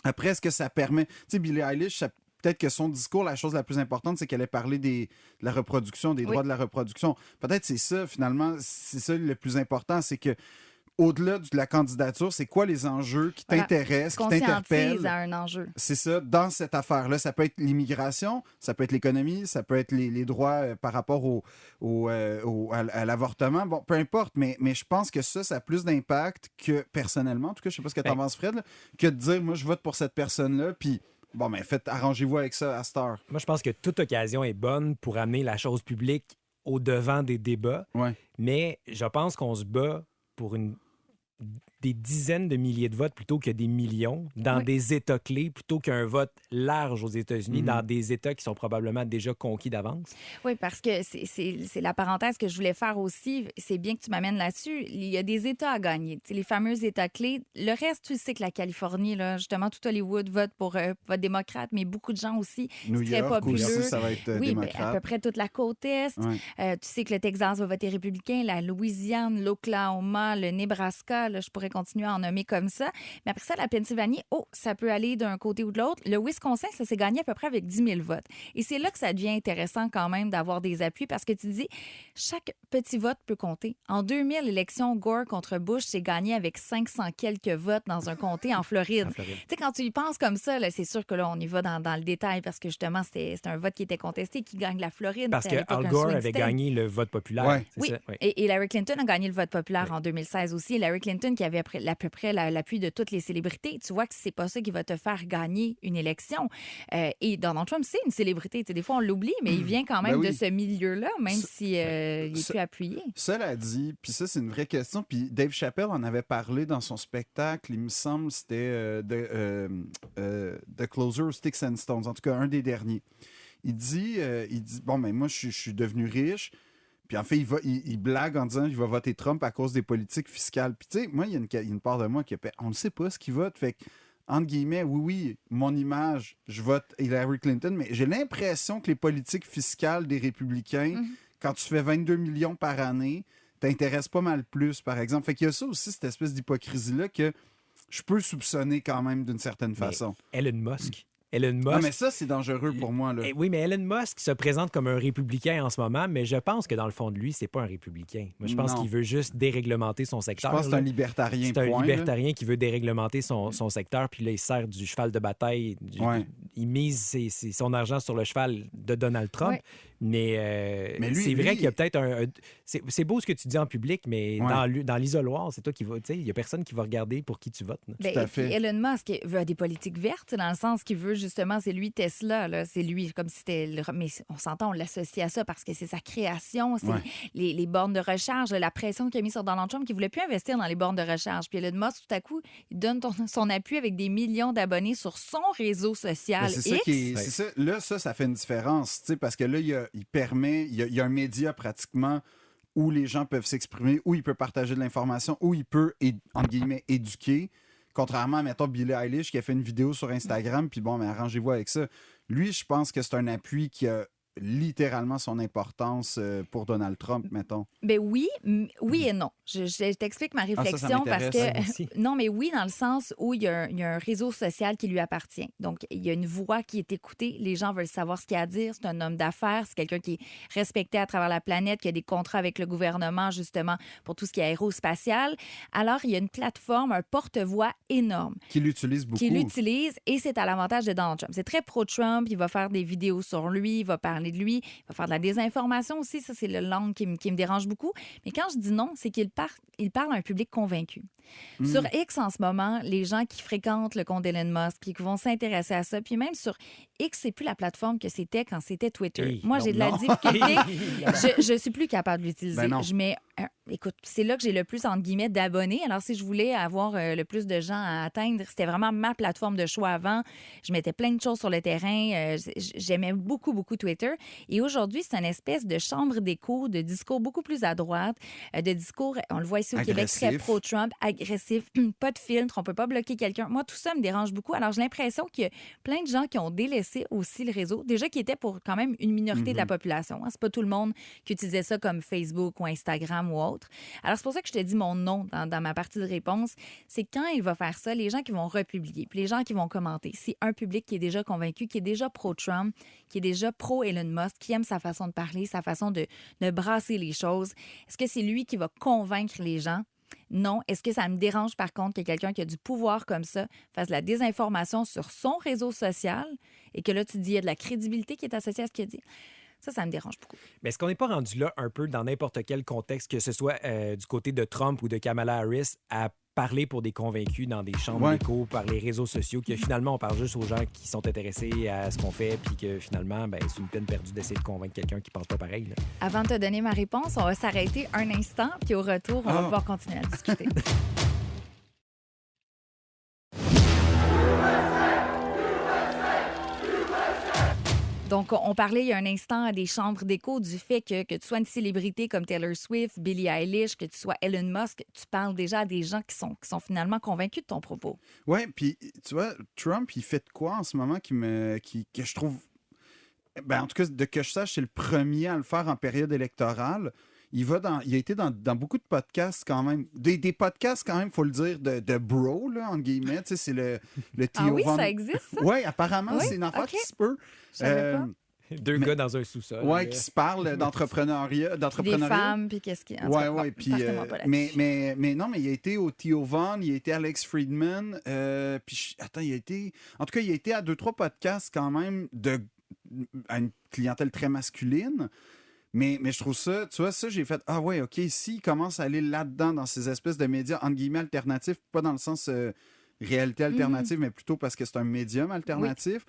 après, est-ce que ça permet... Tu sais, Billie Eilish, peut-être que son discours, la chose la plus importante, c'est qu'elle ait parlé de la reproduction, des droits de la reproduction. Peut-être c'est ça, finalement, c'est ça le plus important, c'est que au-delà de la candidature, c'est quoi les enjeux qui t'intéressent, qui t'interpellent? À un enjeu. C'est ça, dans cette affaire-là. Ça peut être l'immigration, ça peut être l'économie, ça peut être les droits par rapport à l'avortement. Bon, peu importe, mais je pense que ça a plus d'impact que, personnellement, en tout cas, je sais pas ce que t'en penses, Fred, là, que de dire, moi, je vote pour cette personne-là, puis arrangez-vous avec ça à cette heure. Moi, je pense que toute occasion est bonne pour amener la chose publique au devant des débats. Ouais. Mais je pense qu'on se bat pour une des dizaines de milliers de votes plutôt que des millions dans des États clés plutôt qu'un vote large aux États-Unis dans des États qui sont probablement déjà conquis d'avance? Oui, parce que c'est la parenthèse que je voulais faire aussi. C'est bien que tu m'amènes là-dessus. Il y a des États à gagner, les fameux États clés. Le reste, tu sais que la Californie, là, justement, tout Hollywood vote pour vote démocrate, mais beaucoup de gens aussi, New c'est très York populeux. aussi, ça va être démocrate. À peu près toute la côte Est. Tu sais que le Texas va voter républicain, la Louisiane, l'Oklahoma, le Nebraska, là, je pourrais continuer à en nommer comme ça. Mais après ça, la Pennsylvanie, ça peut aller d'un côté ou de l'autre. Le Wisconsin, ça s'est gagné à peu près avec 10 000 votes. Et c'est là que ça devient intéressant quand même d'avoir des appuis parce que tu dis, chaque petit vote peut compter. En 2000, l'élection Gore contre Bush s'est gagnée avec 500 quelques votes dans un comté en Floride. Tu sais, quand tu y penses comme ça, là, c'est sûr que là, on y va dans le détail parce que justement, c'était un vote qui était contesté, qui gagne la Floride. Parce que Al Gore avait gagné le vote populaire. Oui, et Hillary Clinton a gagné le vote populaire en 2016 aussi. Hillary Clinton qui avait à peu près l'appui de toutes les célébrités. Tu vois que c'est pas ça qui va te faire gagner une élection. Et Donald Trump, c'est une célébrité. Des fois, on l'oublie, mais il vient quand même de ce milieu-là, même s'il est plus appuyé. Cela dit, puis ça, c'est une vraie question. Puis Dave Chappelle en avait parlé dans son spectacle, il me semble, c'était The Closer, Sticks and Stones, en tout cas, un des derniers. Il dit bon, ben moi, je suis devenu riche. Puis en fait, il blague en disant qu'il va voter Trump à cause des politiques fiscales. Puis tu sais, moi, il y a une part de moi qui a on ne sait pas ce qu'il vote. Fait que, entre guillemets, oui, mon image, je vote Hillary Clinton, mais j'ai l'impression que les politiques fiscales des républicains, quand tu fais 22 millions par année, t'intéressent pas mal plus, par exemple. Fait qu'il y a ça aussi, cette espèce d'hypocrisie-là que je peux soupçonner quand même d'une certaine façon. Elon Musk. Non, mais ça, c'est dangereux pour moi. Là. Oui, mais Elon Musk se présente comme un républicain en ce moment, mais je pense que dans le fond de lui, c'est pas un républicain. Moi, je pense qu'il veut juste déréglementer son secteur. Je pense que c'est un libertarien. C'est un libertarien qui veut déréglementer son secteur, puis là, il sert du cheval de bataille. Il mise son argent sur le cheval de Donald Trump. Ouais. Mais lui, c'est vrai qu'il y a peut-être c'est beau ce que tu dis en public, mais dans l'isoloir, c'est toi qui vas. Il n'y a personne qui va regarder pour qui tu votes. Tout à fait. Elon Musk veut des politiques vertes, dans le sens qu'il veut justement, c'est lui Tesla, là, c'est lui, comme si c'était. Mais on s'entend, on l'associe à ça parce que c'est sa création, c'est les bornes de recharge, la pression qu'il a mis sur Donald Trump qui ne voulait plus investir dans les bornes de recharge. Puis Elon Musk, tout à coup, il donne son appui avec des millions d'abonnés sur son réseau social. C'est ça. Là, ça fait une différence, parce que là, il y a un média pratiquement où les gens peuvent s'exprimer, où il peut partager de l'information, où il peut, entre guillemets, éduquer. Contrairement à, mettons, Billie Eilish qui a fait une vidéo sur Instagram, puis bon, mais arrangez-vous avec ça. Lui, je pense que c'est un appui qui a littéralement son importance pour Donald Trump, mettons. Ben oui et non. Je t'explique ma réflexion parce que... Non, mais oui, dans le sens où il y a un réseau social qui lui appartient. Donc, il y a une voix qui est écoutée. Les gens veulent savoir ce qu'il a à dire. C'est un homme d'affaires. C'est quelqu'un qui est respecté à travers la planète, qui a des contrats avec le gouvernement, justement, pour tout ce qui est aérospatial. Alors, il y a une plateforme, un porte-voix énorme. Qui l'utilise beaucoup. Et c'est à l'avantage de Donald Trump. C'est très pro-Trump. Il va faire des vidéos sur lui. Il va parler de lui. Il va faire de la désinformation aussi. Ça, c'est le langue qui me dérange beaucoup. Mais quand je dis non, c'est qu'il parle à un public convaincu. Sur X, en ce moment, les gens qui fréquentent le compte d'Elon Musk puis qui vont s'intéresser à ça, puis même sur X, c'est plus la plateforme que c'était quand c'était Twitter. Moi, j'ai de la difficulté. Je suis plus capable de l'utiliser. Je mets... Écoute, c'est là que j'ai le plus, entre guillemets, d'abonnés. Alors, si je voulais avoir le plus de gens à atteindre, c'était vraiment ma plateforme de choix avant. Je mettais plein de choses sur le terrain. J'aimais beaucoup, beaucoup Twitter. Et aujourd'hui, c'est une espèce de chambre d'écho, de discours beaucoup plus à droite, de discours, on le voit ici au Québec, très pro-Trump, agressif, pas de filtre, on peut pas bloquer quelqu'un. Moi, tout ça me dérange beaucoup. Alors, j'ai l'impression qu'il y a plein de gens qui ont délaissé aussi le réseau, déjà qui était pour quand même une minorité de la population. C'est pas tout le monde qui utilisait ça comme Facebook ou Instagram ou autre. Alors, c'est pour ça que je te dis mon nom dans ma partie de réponse. C'est quand il va faire ça, les gens qui vont republier, puis les gens qui vont commenter. C'est un public qui est déjà convaincu, qui est déjà pro-Trump, qui est déjà pro-Elon Musk, qui aime sa façon de parler, sa façon de brasser les choses. Est-ce que c'est lui qui va convaincre les gens? Non. Est-ce que ça me dérange, par contre, que quelqu'un qui a du pouvoir comme ça fasse de la désinformation sur son réseau social et que là, tu dis, il y a de la crédibilité qui est associée à ce qu'il a dit? Ça me dérange beaucoup. Mais est-ce qu'on n'est pas rendu là un peu dans n'importe quel contexte, que ce soit du côté de Trump ou de Kamala Harris, à parler pour des convaincus dans des chambres d'écho par les réseaux sociaux, que finalement, on parle juste aux gens qui sont intéressés à ce qu'on fait, puis que finalement, c'est une peine perdue d'essayer de convaincre quelqu'un qui ne pense pas pareil. Là. Avant de te donner ma réponse, on va s'arrêter un instant, puis au retour, on va pouvoir continuer à discuter. Donc, on parlait il y a un instant des chambres d'écho du fait que tu sois une célébrité comme Taylor Swift, Billie Eilish, que tu sois Elon Musk, tu parles déjà à des gens qui sont finalement convaincus de ton propos. Oui, puis tu vois, Trump, il fait de quoi en ce moment que je trouve... Ben, en tout cas, de que je sache, c'est le premier à le faire en période électorale. Il a été dans beaucoup de podcasts quand même. Des podcasts quand même, il faut le dire, de bro, là, entre guillemets. Tu sais, c'est le Theo Ah oui, Von... ça existe, ça? Oui, apparemment, Oui? c'est une affaire OK. qui se peut. Je savais pas. Deux gars dans un sous-sol. Oui, qui se parlent d'entrepreneuriat. Des femmes, puis qu'est-ce qui... Oui, puis... mais non, mais il a été au Theo Von, il a été Alex Friedman, puis... Attends, il a été... En tout cas, il a été à 2-3 podcasts quand même à une clientèle très masculine. Mais je trouve ça, tu vois, ça, j'ai fait, ah ouais, OK, s'il commence à aller là-dedans, dans ces espèces de médias, entre guillemets, alternatifs, pas dans le sens réalité alternative, mais plutôt parce que c'est un médium alternatif,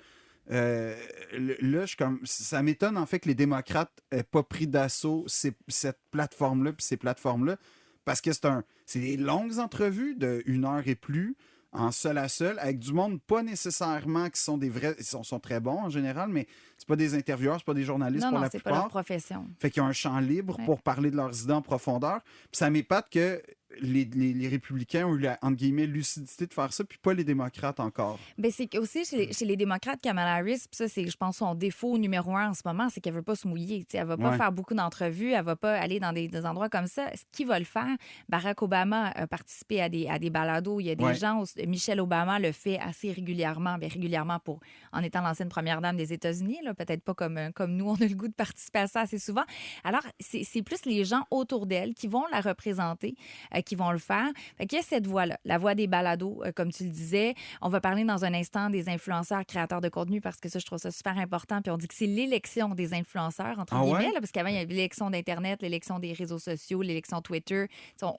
là, ça m'étonne, en fait, que les démocrates n'aient pas pris d'assaut cette plateforme-là, puis ces plateformes-là, parce que c'est des longues entrevues de 1 heure et plus, en seul à seul, avec du monde pas nécessairement qui sont des vrais... Ils sont très bons en général, mais c'est pas des intervieweurs, c'est pas des journalistes pour la plupart. Non, c'est pas leur profession. Fait qu'ils ont un champ libre pour parler de leurs idées en profondeur. Puis ça m'épate que les républicains ont eu la, entre guillemets, lucidité de faire ça, puis pas les démocrates encore. Bien, c'est aussi chez les démocrates, Kamala Harris, puis ça, c'est, je pense, son défaut numéro 1 en ce moment, c'est qu'elle veut pas se mouiller. T'sais, elle va pas faire beaucoup d'entrevues, elle va pas aller dans des endroits comme ça. Ce qui va le faire, Barack Obama a participé à des balados. Il y a des gens, Michelle Obama le fait assez régulièrement, bien régulièrement en étant l'ancienne première dame des États-Unis, là, peut-être pas comme nous, on a le goût de participer à ça assez souvent. Alors, c'est plus les gens autour d'elle qui vont la représenter, qui vont le faire. Fait qu'il y a cette voix-là, la voix des balados, comme tu le disais. On va parler dans un instant des influenceurs créateurs de contenu parce que ça, je trouve ça super important. Puis on dit que c'est l'élection des influenceurs, entre guillemets, là, parce qu'avant, il y avait l'élection d'Internet, l'élection des réseaux sociaux, l'élection Twitter.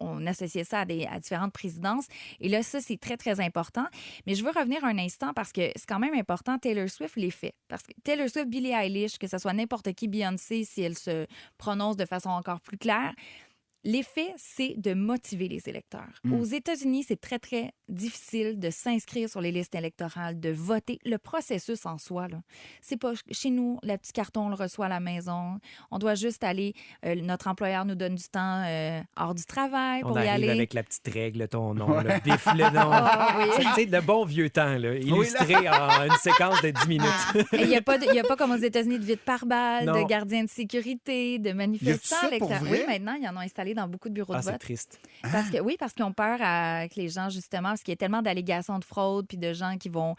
On associait ça à différentes présidences. Et là, ça, c'est très, très important. Mais je veux revenir un instant parce que c'est quand même important. Taylor Swift les fait. Parce que Taylor Swift, Billie Eilish, que ce soit n'importe qui, Beyoncé, si elle se prononce de façon encore plus claire, l'effet, c'est de motiver les électeurs. Aux États-Unis, c'est très, très difficile de s'inscrire sur les listes électorales, de voter. Le processus en soi, là, c'est pas chez nous, le petit carton, on le reçoit à la maison. On doit juste aller, notre employeur nous donne du temps hors du travail pour y aller. On arrive avec la petite règle, ton nom, le pif, le nom. Tu sais, le bon vieux temps, là, illustré en une séquence de 10 minutes. Il n'y a pas comme aux États-Unis de vide par balle, de gardien de sécurité, de manifestants à l'extérieur. Oui, maintenant, ils en ont installé dans beaucoup de bureaux de vote. C'est triste. Parce qu'ils ont peur que les gens, justement, parce qu'il y a tellement d'allégations de fraude puis de gens qui vont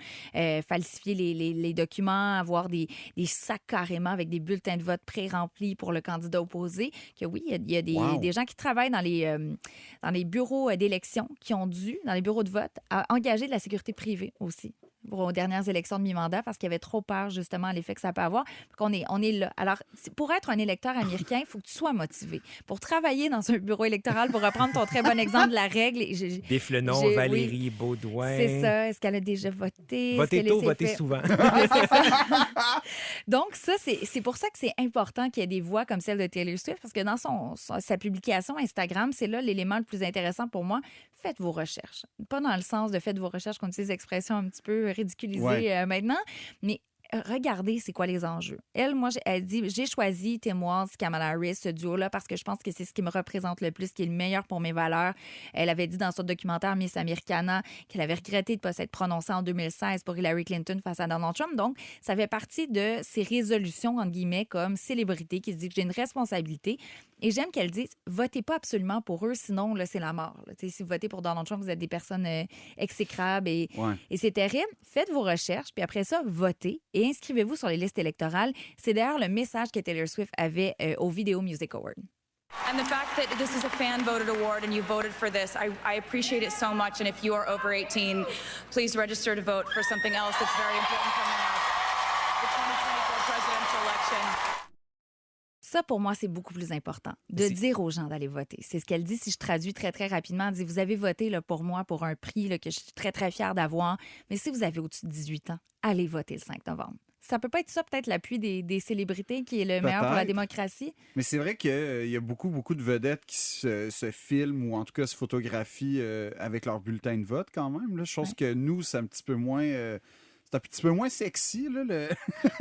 falsifier les documents, avoir des sacs carrément avec des bulletins de vote pré-remplis pour le candidat opposé, que oui, il y a des gens qui travaillent dans les bureaux d'élection qui ont dû, dans les bureaux de vote, engager de la sécurité privée aussi aux dernières élections de mi-mandat parce qu'il y avait trop peur, justement, à l'effet que ça peut avoir. On est là. Alors, pour être un électeur américain, il faut que tu sois motivé. Pour travailler dans un bureau électoral, pour reprendre ton très bon exemple de la règle... Bif le nom, Valérie Baudouin. C'est ça. Est-ce qu'elle a déjà voté? Votez tôt, votez souvent. C'est ça. Donc, ça, c'est pour ça que c'est important qu'il y ait des voix comme celle de Taylor Swift parce que dans sa publication Instagram, c'est là l'élément le plus intéressant pour moi. Faites vos recherches. Pas dans le sens de faites vos recherches qu'on utilise expressions un petit peu ridiculisées maintenant, mais regardez c'est quoi les enjeux. Elle dit, j'ai choisi Tim Walz, Kamala Harris, ce duo-là, parce que je pense que c'est ce qui me représente le plus, qui est le meilleur pour mes valeurs. Elle avait dit dans son documentaire Miss Americana qu'elle avait regretté de ne pas s'être prononcée en 2016 pour Hillary Clinton face à Donald Trump. Donc, ça fait partie de ses résolutions, entre guillemets, comme célébrité, qui se dit que j'ai une responsabilité. Et j'aime qu'elle dise, votez pas absolument pour eux, sinon, là, c'est la mort. Là. Si vous votez pour Donald Trump, vous êtes des personnes exécrables et c'est terrible. Faites vos recherches, puis après ça, votez et inscrivez-vous sur les listes électorales. C'est d'ailleurs le message que Taylor Swift avait au Video Music Award. And the fact that this is a fan-voted award and you voted for this, I appreciate it so much. And if you are over 18, please register to vote for something else that's very important coming up, the 2024 presidential election. Ça, pour moi, c'est beaucoup plus important, de dire aux gens d'aller voter. C'est ce qu'elle dit, si je traduis très, très rapidement. Elle dit, vous avez voté là, pour moi, pour un prix là, que je suis très, très fière d'avoir. Mais si vous avez au-dessus de 18 ans, allez voter le 5 novembre. Ça peut pas être ça, peut-être, l'appui des célébrités qui est le meilleur pour la démocratie. Mais c'est vrai qu'il y a beaucoup, beaucoup de vedettes qui se filment ou en tout cas se photographient avec leur bulletin de vote quand même. Là. Chose que nous, c'est un petit peu moins... c'est un petit peu moins sexy, là.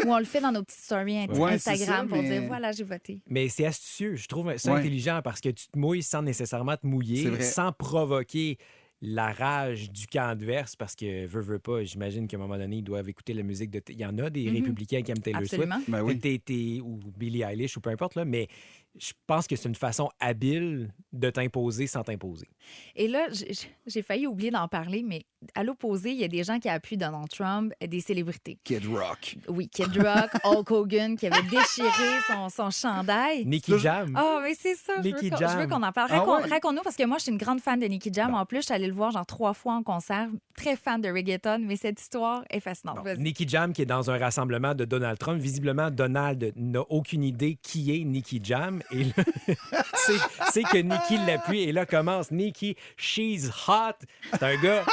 Ou on le fait dans nos petites stories Ouais, c'est Instagram ça, pour mais- dire voilà, j'ai voté. Mais c'est astucieux. Je trouve ça Ouais. intelligent parce que tu te mouilles sans nécessairement te C'est mouiller, vrai. sans provoquer la rage du camp adverse parce que, veut pas, j'imagine qu'à un moment donné, ils doivent écouter la musique de... Il y en a des républicains qui aiment Taylor Absolument. Swift. Ben oui. Ou Billie Eilish ou peu importe, là, mais je pense que c'est une façon habile de t'imposer sans t'imposer. Et là, j'ai failli oublier d'en parler, mais à l'opposé, il y a des gens qui appuient Donald Trump, des célébrités. Kid Rock. Oui, Kid Rock, Hulk Hogan, qui avait déchiré son chandail. Nicky Jam. Ah, mais c'est ça. Nicky Je veux Jam. qu'on en parle. Ah ouais? Raconte-nous, parce que moi, je suis une grande fan de Nicky Jam. En plus, je suis allée le voir genre 3 fois en concert. Très fan de reggaeton, mais cette histoire est fascinante. Vas-y. Nicky Jam qui est dans un rassemblement de Donald Trump. Visiblement, Donald n'a aucune idée qui est Nicky Jam. Et là, c'est que Nicky l'appuie. Et là commence Nicky, she's hot. C'est un gars.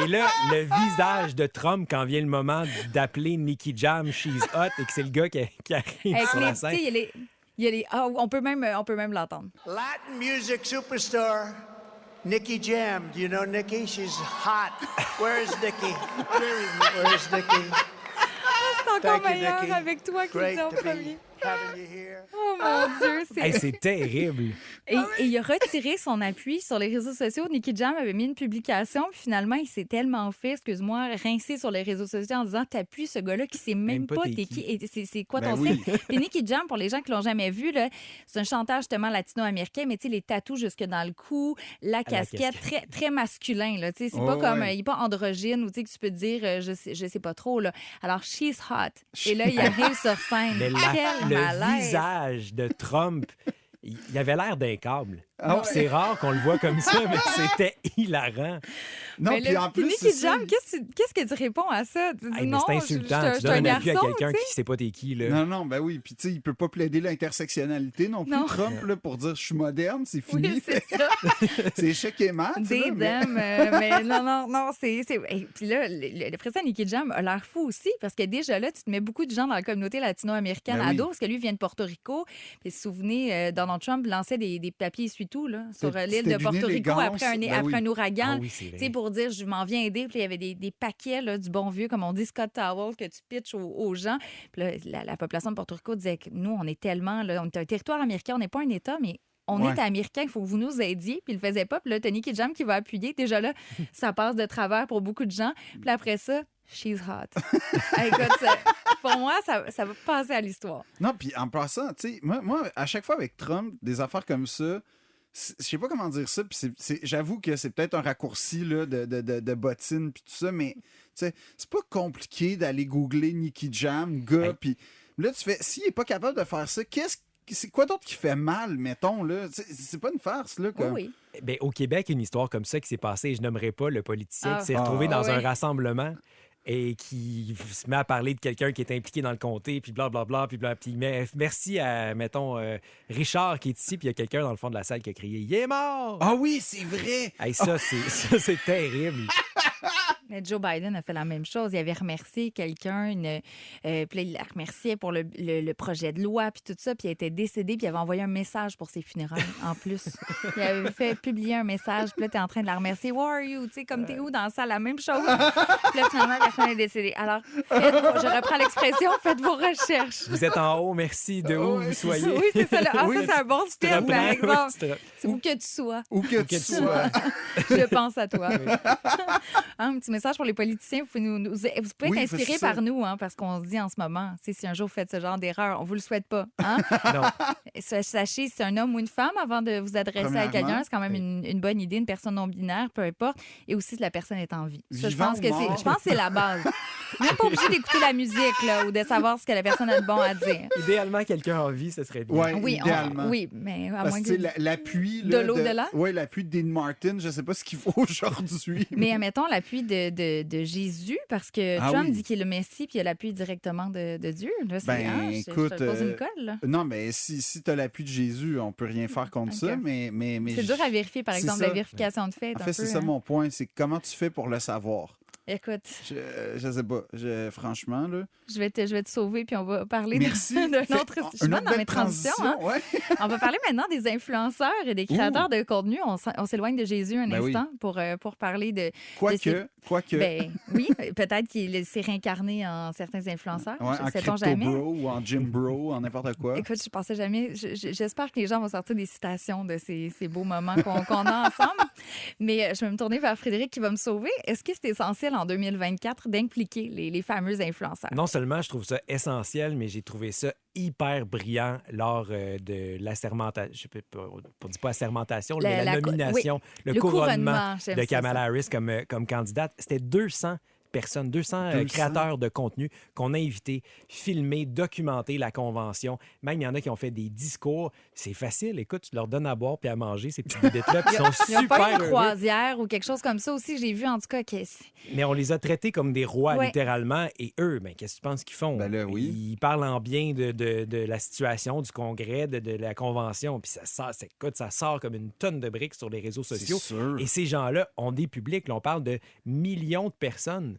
Et là, le visage de Trump quand vient le moment d'appeler Nicky Jam, she's hot, et que c'est le gars qui arrive Avec sur les la petits, scène. il y a les... Ah, on peut même l'entendre. Latin music superstar Nicky Jam. Do you know Nicky? She's hot. Where is Nicky? Where is Nicky? C'est encore Thank you, meilleur Nicky. avec toi qui le Great dis en to premier. be having you here. Oh mon Dieu, c'est... Hey, c'est terrible. Et il a retiré son appui sur les réseaux sociaux. Nicky Jam avait mis une publication, puis finalement, il s'est tellement fait, excuse-moi, rincer sur les réseaux sociaux en disant t'appuies ce gars-là qui sait même pas t'es qui. Et c'est quoi Ben ton oui. signe. Puis Nicky Jam, pour les gens qui l'ont jamais vu, là, c'est un chanteur justement latino-américain, mais tu sais, les tatous jusque dans le cou, la casquette, très, très masculin. Là, tu sais, c'est Oh, pas comme, ouais. il est pas androgyne ou tu sais, que tu peux te dire, je sais pas trop. Là. Alors, she's hot. Et là, il arrive sur scène. Mais Quel le malaise. visage de Trump, il avait l'air d'un câble. Ah ouais. C'est rare qu'on le voit comme ça, mais c'était hilarant. Non, Mais puis là, en plus, Nicky c'est Jam, ça. qu'est-ce que tu réponds à ça? Tu dis Hey, mais non, c'est insultant. je Tu suis un donnes un appui à garçon, quelqu'un tu sais. qui sait pas t'es qui. Là. Non, non, ben oui. Puis, tu sais, il peut pas plaider l'intersectionnalité non plus, Non. Trump, là, pour dire je suis moderne, c'est fini. Oui, c'est ça. c'est échec et mat. tu sais, Des là, mais- dames, mais non, c'est... Et puis là, le président Nicky Jam a l'air fou aussi, parce que déjà là, tu te mets beaucoup de gens dans la communauté latino-américaine Ben à oui. dos, parce que lui vient de Porto Rico. Puis, souvenez, Donald Trump lançait des papiers essuie-tout là, sur C'était l'île de d'une Porto Rico élégance. après Ben oui. un ouragan. Ah oui, c'est vrai. Tu sais, pour dire, je m'en viens aider. Puis il y avait des paquets là, du bon vieux, comme on dit, Scott Towel, que tu pitches aux gens. Puis là, la population de Porto Rico disait que nous, on est tellement... Là, on est un territoire américain, on n'est pas un État, mais on Ouais. est américain, il faut que vous nous aidiez. Puis il le faisait pas. Puis là, t'as Nicky Jam qui va appuyer. Déjà là, ça passe de travers pour beaucoup de gens. Puis après ça, she's hot. Écoute, pour moi, ça va passer à l'histoire. Non, puis en passant, tu sais, moi, à chaque fois avec Trump, des affaires comme ça, je sais pas comment dire ça, puis j'avoue que c'est peut-être un raccourci là, de bottine, puis tout ça, mais tu sais, c'est pas compliqué d'aller googler Nicky Jam, gars, Hey. puis là, tu fais, s'il est pas capable de faire ça, c'est quoi d'autre qui fait mal, mettons, là? C'est pas une farce, là, Oui, comme... oui. Ben, au Québec, une histoire comme ça qui s'est passée, je nommerai pas le politicien qui s'est retrouvé Ah, dans un oui. rassemblement et qui se met à parler de quelqu'un qui est impliqué dans le comté, puis blablabla, puis merci à, mettons, Richard qui est ici, puis il y a quelqu'un dans le fond de la salle qui a crié « Il est mort! Ah oui, c'est vrai! Hey, ça, c'est terrible. Mais Joe Biden a fait la même chose. Il avait remercié quelqu'un, puis là, il la remerciait pour le projet de loi, puis tout ça, puis il était décédé, puis il avait envoyé un message pour ses funérailles, en plus. Il avait fait publier un message, puis là, t'es en train de la remercier. « Where are you? » Tu sais, comme t'es où dans la salle, la même chose. Puis là, finalement, la personne est décédée. Alors, je reprends l'expression, faites vos recherches. Vous êtes en haut, merci de où vous soyez. Oui, c'est ça. Ah, Oui, ça, c'est un bon tu te spin, par reprends, exemple. tu te re- C'est où que tu sois. Où que tu sois. Je pense à toi. Un petit message pour les politiciens. Vous pouvez Oui, être inspiré c'est ça. par nous, hein, parce qu'on se dit en ce moment, si un jour vous faites ce genre d'erreur, on vous le souhaite pas. Hein? Non. Sachez si c'est un homme ou une femme avant de vous adresser à Premièrement, quelqu'un. C'est quand même une bonne idée, une personne non-binaire, peu importe. Et aussi si la personne est en vie. Ça, je Vivant pense ou que mort. je pense que c'est la base. Même pas obligé d'écouter la musique là, ou de savoir ce que la personne a de bon à dire. Idéalement, quelqu'un en vie, ce serait bien. Ouais, Oui, idéalement. oui, mais à Parce moins que que... tu sais, l'appui... De l'au-delà? Oui, l'appui de Dean Martin, je sais pas ce qu'il faut aujourd'hui. Mais admettons l'appui de Jésus, parce que Ah Trump oui. dit qu'il est le Messie, puis il a l'appui directement de Dieu. Là, Ben, je te écoute, pose une colle. Là. Non, mais si tu as l'appui de Jésus, on peut rien faire contre Ok. ça, mais C'est dur à vérifier, par c'est exemple, ça. la vérification de fait. En fait, c'est ça mon point, c'est comment tu fais pour le savoir. Écoute, je sais pas. Franchement, là. je vais te sauver, puis on va parler Merci. d'un autre... Je suis bonne dans mes transition. transitions. Hein? Ouais. On va parler maintenant des influenceurs et des créateurs de contenu. On s'éloigne de Jésus un instant pour parler de... Quoique. Ben, oui, peut-être qu'il s'est réincarné en certains influenceurs. Ouais, en Sait-on crypto jamais. bro ou en gym bro, en n'importe quoi. Écoute, je pensais jamais. J'espère que les gens vont sortir des citations de ces beaux moments qu'on a ensemble. Mais je vais me tourner vers Frédéric qui va me sauver. Est-ce que c'est essentiel en 2024 d'impliquer les fameux influenceurs? Non seulement je trouve ça essentiel, mais j'ai trouvé ça hyper brillant lors de l'assermentation, je ne dis pas assermentation, mais la nomination, le couronnement de Kamala Harris comme candidate. C'était 200 personnes, 200 créateurs de contenu qu'on a invités, filmés, documentés la convention. Même il y en a qui ont fait des discours. C'est facile. Écoute, tu leur donnes à boire puis à manger, ces petites bidettes-là, puis ils sont super Il n'y a pas une heureux. croisière ou quelque chose comme ça aussi. J'ai vu, en tout cas, que... Mais on les a traités comme des rois, littéralement. Et eux, ben, qu'est-ce que tu penses qu'ils font? Ben là, oui. Ils parlent en bien de la situation, du congrès, de la convention. Puis ça sort comme une tonne de briques sur les réseaux sociaux. C'est sûr. Et ces gens-là ont des publics. Là, on parle de millions de personnes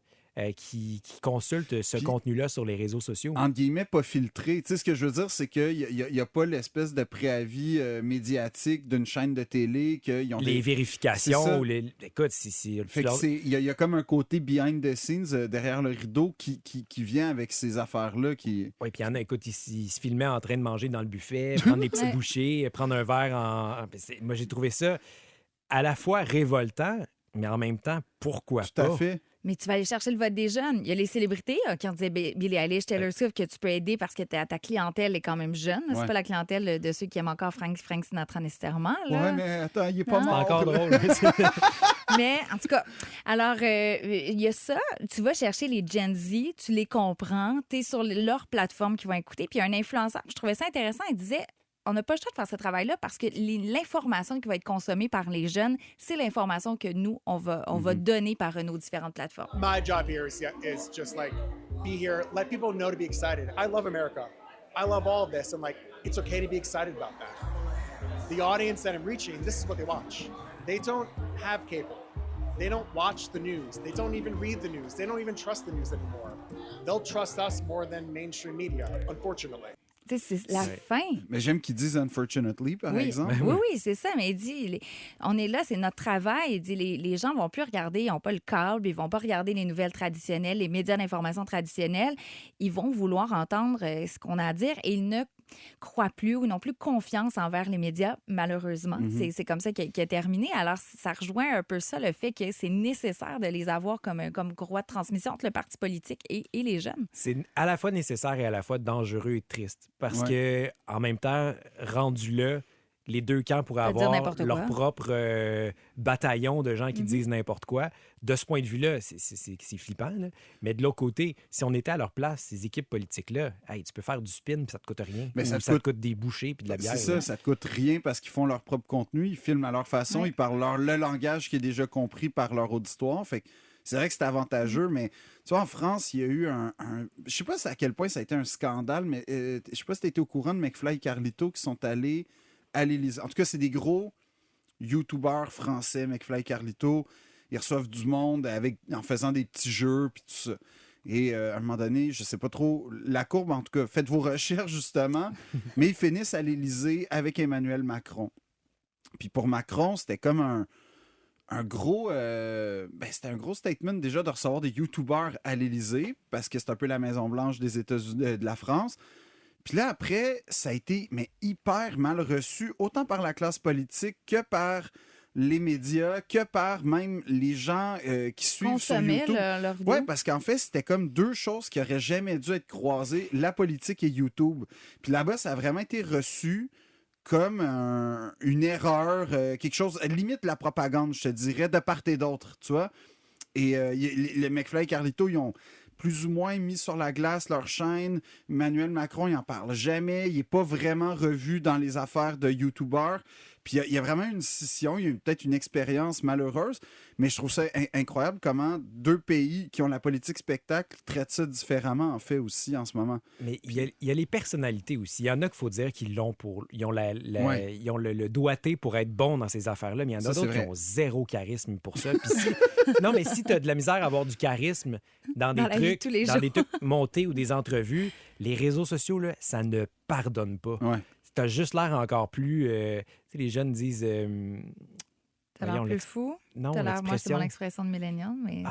qui consultent ce contenu-là sur les réseaux sociaux. Entre guillemets, pas filtré. Tu sais, ce que je veux dire, c'est qu'il n'y a pas l'espèce de préavis médiatique d'une chaîne de télé. Qu'ils ont les vérifications. Ou écoute, il y a comme un côté behind the scenes, derrière le rideau, qui vient avec ces affaires-là. Oui, puis il y en a, écoute, ils se filmaient en train de manger dans le buffet, prendre des petits bouchées, prendre un verre Moi, j'ai trouvé ça à la fois révoltant, mais en même temps, pourquoi pas? Tout à fait. Mais tu vas aller chercher le vote des jeunes. Il y a les célébrités, qui on disait Billie Eilish, Taylor Swift, que tu peux aider parce que ta clientèle est quand même jeune. C'est pas la clientèle de ceux qui aiment encore Frank Sinatra nécessairement. Oui, mais attends, il est pas mort. C'est encore drôle. Mais en tout cas, alors, il y a ça. Tu vas chercher les Gen Z, tu les comprends, tu es sur leur plateforme qu'ils vont écouter. Puis il y a un influenceur, je trouvais ça intéressant, il disait... On n'a pas le choix de faire ce travail-là parce que l'information qui va être consommée par les jeunes, c'est l'information que nous, on va donner par nos différentes plateformes. My job here is just like be here, let people know to be excited. I love America. I love all of this, and like it's okay to be excited about that. The audience that I'm reaching, this is what they watch. They don't have cable. They don't watch the news. They don't even read the news. They don't even trust the news anymore. They'll trust us more than mainstream media, unfortunately. C'est la fin. Mais j'aime qu'ils disent « unfortunately », par exemple. Oui, c'est ça. Mais il dit, on est là, c'est notre travail. Il dit, les gens vont plus regarder, ils n'ont pas le câble, ils vont pas regarder les nouvelles traditionnelles, les médias d'information traditionnels. Ils vont vouloir entendre ce qu'on a à dire et ils ne croient plus ou n'ont plus confiance envers les médias, malheureusement. C'est comme ça qu'il a terminé. Alors, ça rejoint un peu ça, le fait que c'est nécessaire de les avoir comme courroie de transmission entre le parti politique et les jeunes. C'est à la fois nécessaire et à la fois dangereux et triste. Parce que en même temps, rendu là, les deux camps pourraient avoir leur propre bataillon de gens qui disent n'importe quoi. De ce point de vue-là, c'est flippant. Là. Mais de l'autre côté, si on était à leur place, ces équipes politiques-là, hey, tu peux faire du spin puis ça te coûte rien. Mais ça te coûte des bouchées puis de la bière. C'est ça te coûte rien parce qu'ils font leur propre contenu, ils filment à leur façon, ils parlent le langage qui est déjà compris par leur auditoire. Fait que c'est vrai que c'est avantageux, mais tu vois, en France, il y a eu je sais pas à quel point ça a été un scandale, mais je sais pas si tu étais au courant de McFly et Carlito qui sont allés à l'Élysée. En tout cas, c'est des gros YouTubers français, McFly et Carlito. Ils reçoivent du monde en faisant des petits jeux puis tout ça. Et à un moment donné, je sais pas trop la courbe, en tout cas, faites vos recherches justement, mais ils finissent à l'Élysée avec Emmanuel Macron. Puis pour Macron, c'était comme un gros c'était un gros statement déjà de recevoir des YouTubers à l'Élysée parce que c'est un peu la Maison-Blanche des États-Unis, de la France. Puis là, après, ça a été hyper mal reçu, autant par la classe politique que par les médias, que par même les gens qui suivent sur YouTube. Leur vidéo. Oui, parce qu'en fait, c'était comme deux choses qui n'auraient jamais dû être croisées, la politique et YouTube. Puis là-bas, ça a vraiment été reçu comme une erreur, quelque chose, limite la propagande, je te dirais, de part et d'autre, tu vois. Et les McFly et Carlito, ils ont plus ou moins mis sur la glace leur chaîne. Emmanuel Macron, il n'en parle jamais. Il n'est pas vraiment revu dans les affaires de YouTubers. Puis il y a vraiment une scission, il y a peut-être une expérience malheureuse, mais je trouve ça incroyable comment deux pays qui ont la politique spectacle traitent ça différemment, en fait, aussi, en ce moment. Mais il y a les personnalités aussi. Il y en a qu'il faut dire qu'ils l'ont pour... Ils ont, ils ont le doigté pour être bons dans ces affaires-là, mais il y en a d'autres qui ont zéro charisme pour ça. Puis non, mais si tu as de la misère à avoir du charisme dans des trucs montés ou des entrevues, les réseaux sociaux, là, ça ne pardonne pas. Ouais. Tu as juste l'air encore plus... tu sais, les jeunes disent... T'as l'air plus fou? Non, moi, c'est mon expression de millénium, mais...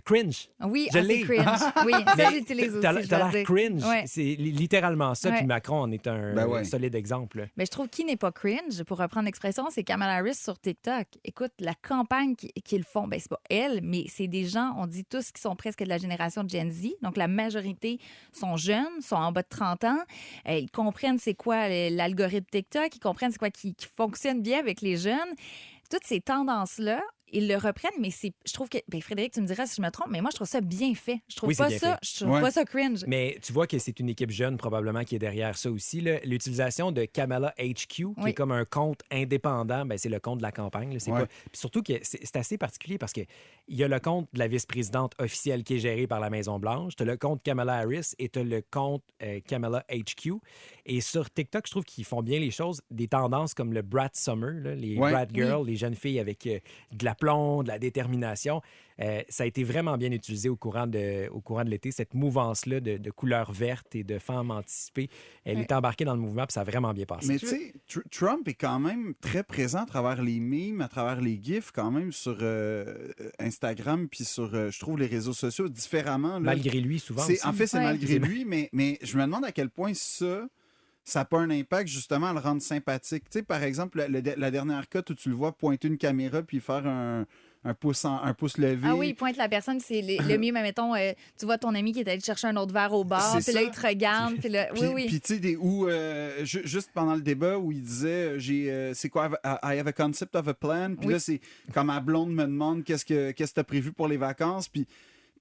cringe. Oui, c'est cringe. Oui, ça, j'utilise aussi. T'as l'air cringe. Ouais. C'est littéralement ça. Puis Macron en est un solide exemple. Mais je trouve qui n'est pas cringe, pour reprendre l'expression, c'est Kamala Harris sur TikTok. Écoute, la campagne qu'ils font, c'est pas elle, mais c'est des gens, on dit tous, qui sont presque de la génération de Gen Z. Donc, la majorité sont jeunes, sont en bas de 30 ans. Ils comprennent c'est quoi l'algorithme TikTok. Ils comprennent c'est quoi qui fonctionne bien avec les jeunes. Toutes ces tendances-là, ils le reprennent, mais je trouve que... Frédéric, tu me diras si je me trompe, mais moi, je trouve ça bien fait. Je trouve pas ça cringe. Mais tu vois que c'est une équipe jeune, probablement, qui est derrière ça aussi. Là. L'utilisation de Kamala HQ, qui est comme un compte indépendant, c'est le compte de la campagne. Là, Puis surtout que c'est assez particulier parce qu'il y a le compte de la vice-présidente officielle qui est géré par la Maison-Blanche, tu as le compte Kamala Harris et tu as le compte Kamala HQ. Et sur TikTok, je trouve qu'ils font bien les choses. Des tendances comme le Brat Summer, là, les Brat Girls, les jeunes filles avec de la de la détermination. Ça a été vraiment bien utilisé au courant de l'été, cette mouvance-là de couleurs vertes et de femmes anticipées. Elle est embarquée dans le mouvement, puis ça a vraiment bien passé. Mais tu sais, Trump est quand même très présent à travers les memes, à travers les gifs, quand même, sur Instagram, puis sur, je trouve, les réseaux sociaux différemment. Là. Malgré lui, souvent aussi. En fait, c'est malgré lui, mais je me demande à quel point ça n'a pas un impact, justement, à le rendre sympathique. Tu sais, par exemple, la dernière cote où tu le vois pointer une caméra puis faire un pouce levé. Ah oui, il pointe la personne, c'est le mieux, mais mettons, tu vois ton ami qui est allé chercher un autre verre au bar, puis là, il te regarde, puis là, oui. Puis tu sais, juste pendant le débat où il disait, c'est quoi, I have a concept of a plan, puis là, c'est comme ma blonde me demande qu'est-ce que tu as prévu pour les vacances, puis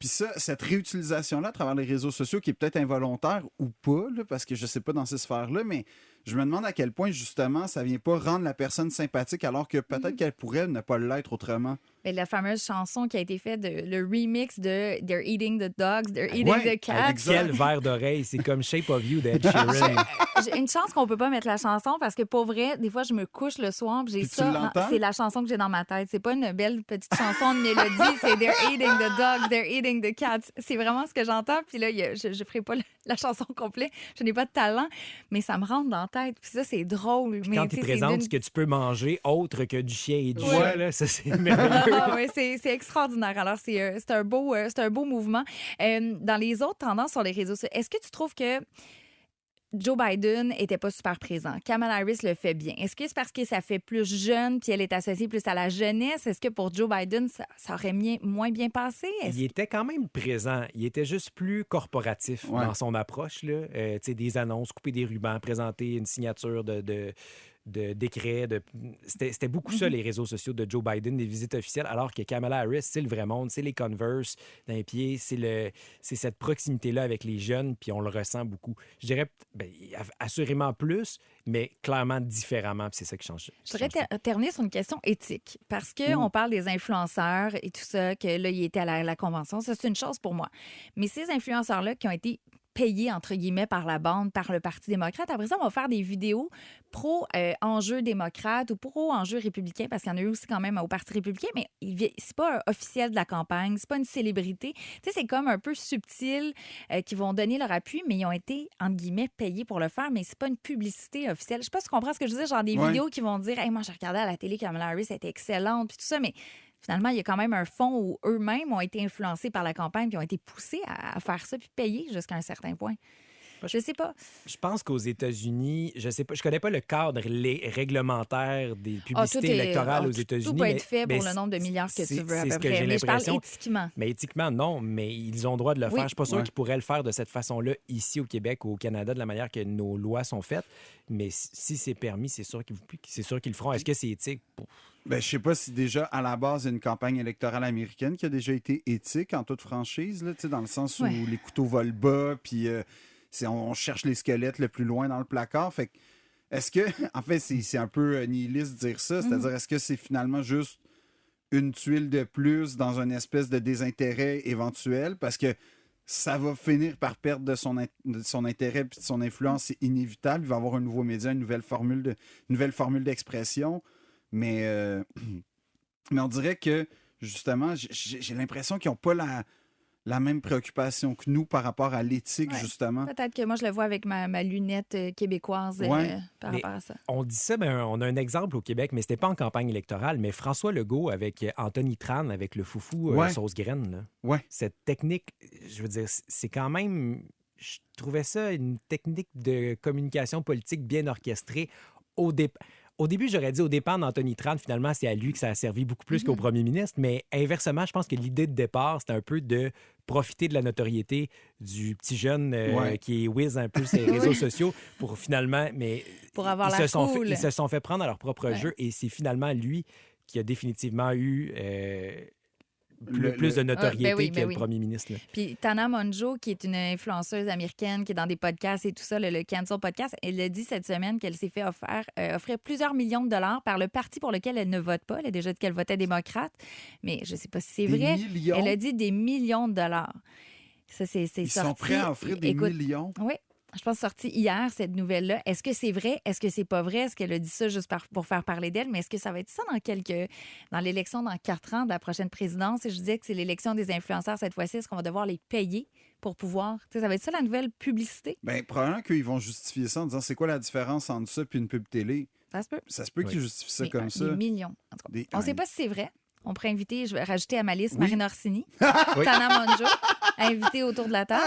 ça, cette réutilisation-là à travers les réseaux sociaux, qui est peut-être involontaire ou pas, là, parce que je sais pas dans ces sphères-là, mais je me demande à quel point, justement, ça vient pas rendre la personne sympathique alors que peut-être qu'elle pourrait ne pas l'être autrement. Et la fameuse chanson qui a été faite, le remix de They're Eating the Dogs, They're Eating the Cats. Quel verre d'oreille, c'est comme Shape of You d'Ed Sheeran. J'ai une chance qu'on peut pas mettre la chanson parce que pour vrai, des fois, je me couche le soir j'ai ça. C'est la chanson que j'ai dans ma tête. C'est pas une belle petite chanson de mélodie, c'est They're Eating the Dogs, They're Eating the Cats. C'est vraiment ce que j'entends. Puis là, je ferai pas la chanson complète. Je n'ai pas de talent, mais ça me rentre dans la tête. Puis ça, c'est drôle. Puis quand tu présentes ce que tu peux manger autre que du chien et du chat, là, ça, c'est merveilleux. Oui, c'est extraordinaire. Alors, c'est un beau mouvement. Dans les autres tendances sur les réseaux sociaux, est-ce que tu trouves que Joe Biden n'était pas super présent? Kamala Harris le fait bien. Est-ce que c'est parce que ça fait plus jeune puis elle est associée plus à la jeunesse? Est-ce que pour Joe Biden, ça aurait moins bien passé? Il était quand même présent. Il était juste plus corporatif dans son approche. Là. Des annonces, couper des rubans, présenter une signature de décret. C'était beaucoup ça, les réseaux sociaux de Joe Biden, des visites officielles, alors que Kamala Harris, c'est le vrai monde, c'est les Converse dans les pieds, c'est cette proximité-là avec les jeunes, puis on le ressent beaucoup. Je dirais assurément plus, mais clairement différemment, puis c'est ça qui change. Je voudrais terminer sur une question éthique, parce qu'on parle des influenceurs et tout ça, que là, ils étaient à la convention, ça, c'est une chose pour moi. Mais ces influenceurs-là qui ont été payés, entre guillemets, par la bande, par le Parti démocrate. Après ça, on va faire des vidéos pro-enjeux démocrate ou pro-enjeux républicain, parce qu'il y en a eu aussi quand même au Parti républicain, mais c'est pas officiel de la campagne, c'est pas une célébrité. Tu sais, c'est comme un peu subtil qui vont donner leur appui, mais ils ont été, entre guillemets, payés pour le faire, mais c'est pas une publicité officielle. Je sais pas si tu comprends ce que je veux dire, genre des vidéos qui vont dire « Hey, moi, j'ai regardé à la télé Kamala Harris, elle était excellente », puis tout ça, mais finalement, il y a quand même un fond où eux-mêmes ont été influencés par la campagne puis ont été poussés à faire ça puis payés jusqu'à un certain point. Je sais pas. Je pense qu'aux États-Unis, je sais pas, je connais pas le cadre réglementaire des publicités électorales aux États-Unis. Tout peut être fait pour le nombre de milliards que tu veux à peu près. Mais je parle éthiquement. Mais éthiquement, non, mais ils ont le droit de le faire. Je suis pas sûr qu'ils pourraient le faire de cette façon-là ici au Québec ou au Canada de la manière que nos lois sont faites. Mais si c'est permis, c'est sûr qu'ils le feront. Est-ce que c'est éthique? Je sais pas si déjà, à la base, il y a une campagne électorale américaine qui a déjà été éthique en toute franchise, là, dans le sens où les couteaux volent bas, puis on cherche les squelettes le plus loin dans le placard. Fait que, est-ce que, en fait, c'est un peu nihiliste de dire ça, c'est-à-dire, est-ce que c'est finalement juste une tuile de plus dans une espèce de désintérêt éventuel? Parce que ça va finir par perdre de son intérêt et de son influence, c'est inévitable. Il va y avoir un nouveau média, une nouvelle formule d'expression. Mais on dirait que, justement, j'ai l'impression qu'ils n'ont pas la même préoccupation que nous par rapport à l'éthique, justement. Peut-être que moi, je le vois avec ma lunette québécoise par rapport à ça. On dit ça, on a un exemple au Québec, mais c'était pas en campagne électorale, mais François Legault avec Anthony Tran, avec le foufou sauce graine. Là. Ouais. Cette technique, je veux dire, c'est quand même... Je trouvais ça une technique de communication politique bien orchestrée au départ. Au début, j'aurais dit au départ d'Anthony Tran, finalement, c'est à lui que ça a servi beaucoup plus qu'au premier ministre. Mais inversement, je pense que l'idée de départ, c'était un peu de profiter de la notoriété du petit jeune qui est whiz un peu ses réseaux sociaux pour finalement... Mais pour avoir la foule. Ils se sont fait prendre à leur propre jeu et c'est finalement lui qui a définitivement eu... plus de notoriété que le premier ministre. Là. Puis Tana Mongeau, qui est une influenceuse américaine qui est dans des podcasts et tout ça, le Cancel Podcast, elle a dit cette semaine qu'elle s'est fait offrir plusieurs millions de dollars par le parti pour lequel elle ne vote pas. Elle a déjà dit qu'elle votait démocrate, mais je ne sais pas si c'est vrai. Millions? Elle a dit des millions de dollars. Ça, c'est Ils sorti. sont prêts à offrir des millions? Oui. Je pense sorti hier, cette nouvelle-là. Est-ce que c'est vrai? Est-ce que c'est pas vrai? Est-ce qu'elle a dit ça juste pour faire parler d'elle? Mais est-ce que ça va être ça dans l'élection dans 4 ans de la prochaine présidence? Et je disais que c'est l'élection des influenceurs cette fois-ci. Est-ce qu'on va devoir les payer pour pouvoir? Ça va être ça la nouvelle publicité? Bien, probablement qu'ils vont justifier ça en disant c'est quoi la différence entre ça et une pub télé? Ça se peut. Ça se peut qu'ils justifient ça comme ça. Des millions. En tout cas. On ne sait pas si c'est vrai. On pourrait inviter, je vais rajouter à ma liste, Marina Orsini, Tana Mongeau, invitée autour de la table.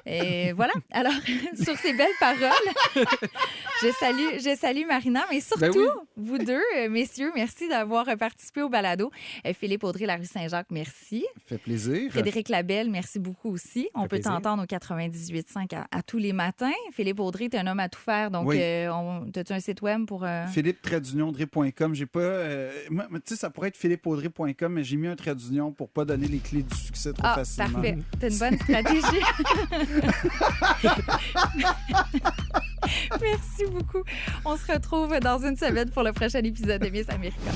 Et voilà. Alors, sur ces belles paroles, je salue Marina, mais surtout, vous deux, messieurs, merci d'avoir participé au balado. Philippe Audrey, la rue Saint-Jacques, merci. Ça fait plaisir. Frédéric Labelle, merci beaucoup aussi. On peut t'entendre au 98.5 à tous les matins. Philippe Audrey, tu es un homme à tout faire, donc as-tu un site web pour... Philippe-Audrey.com. J'ai pas... tu sais, ça pourrait être philippeaudrey.com, mais j'ai mis un trait d'union pour pas donner les clés du succès trop facilement. Parfait. T'as une bonne stratégie. Merci beaucoup. On se retrouve dans une semaine pour le prochain épisode de Miss America.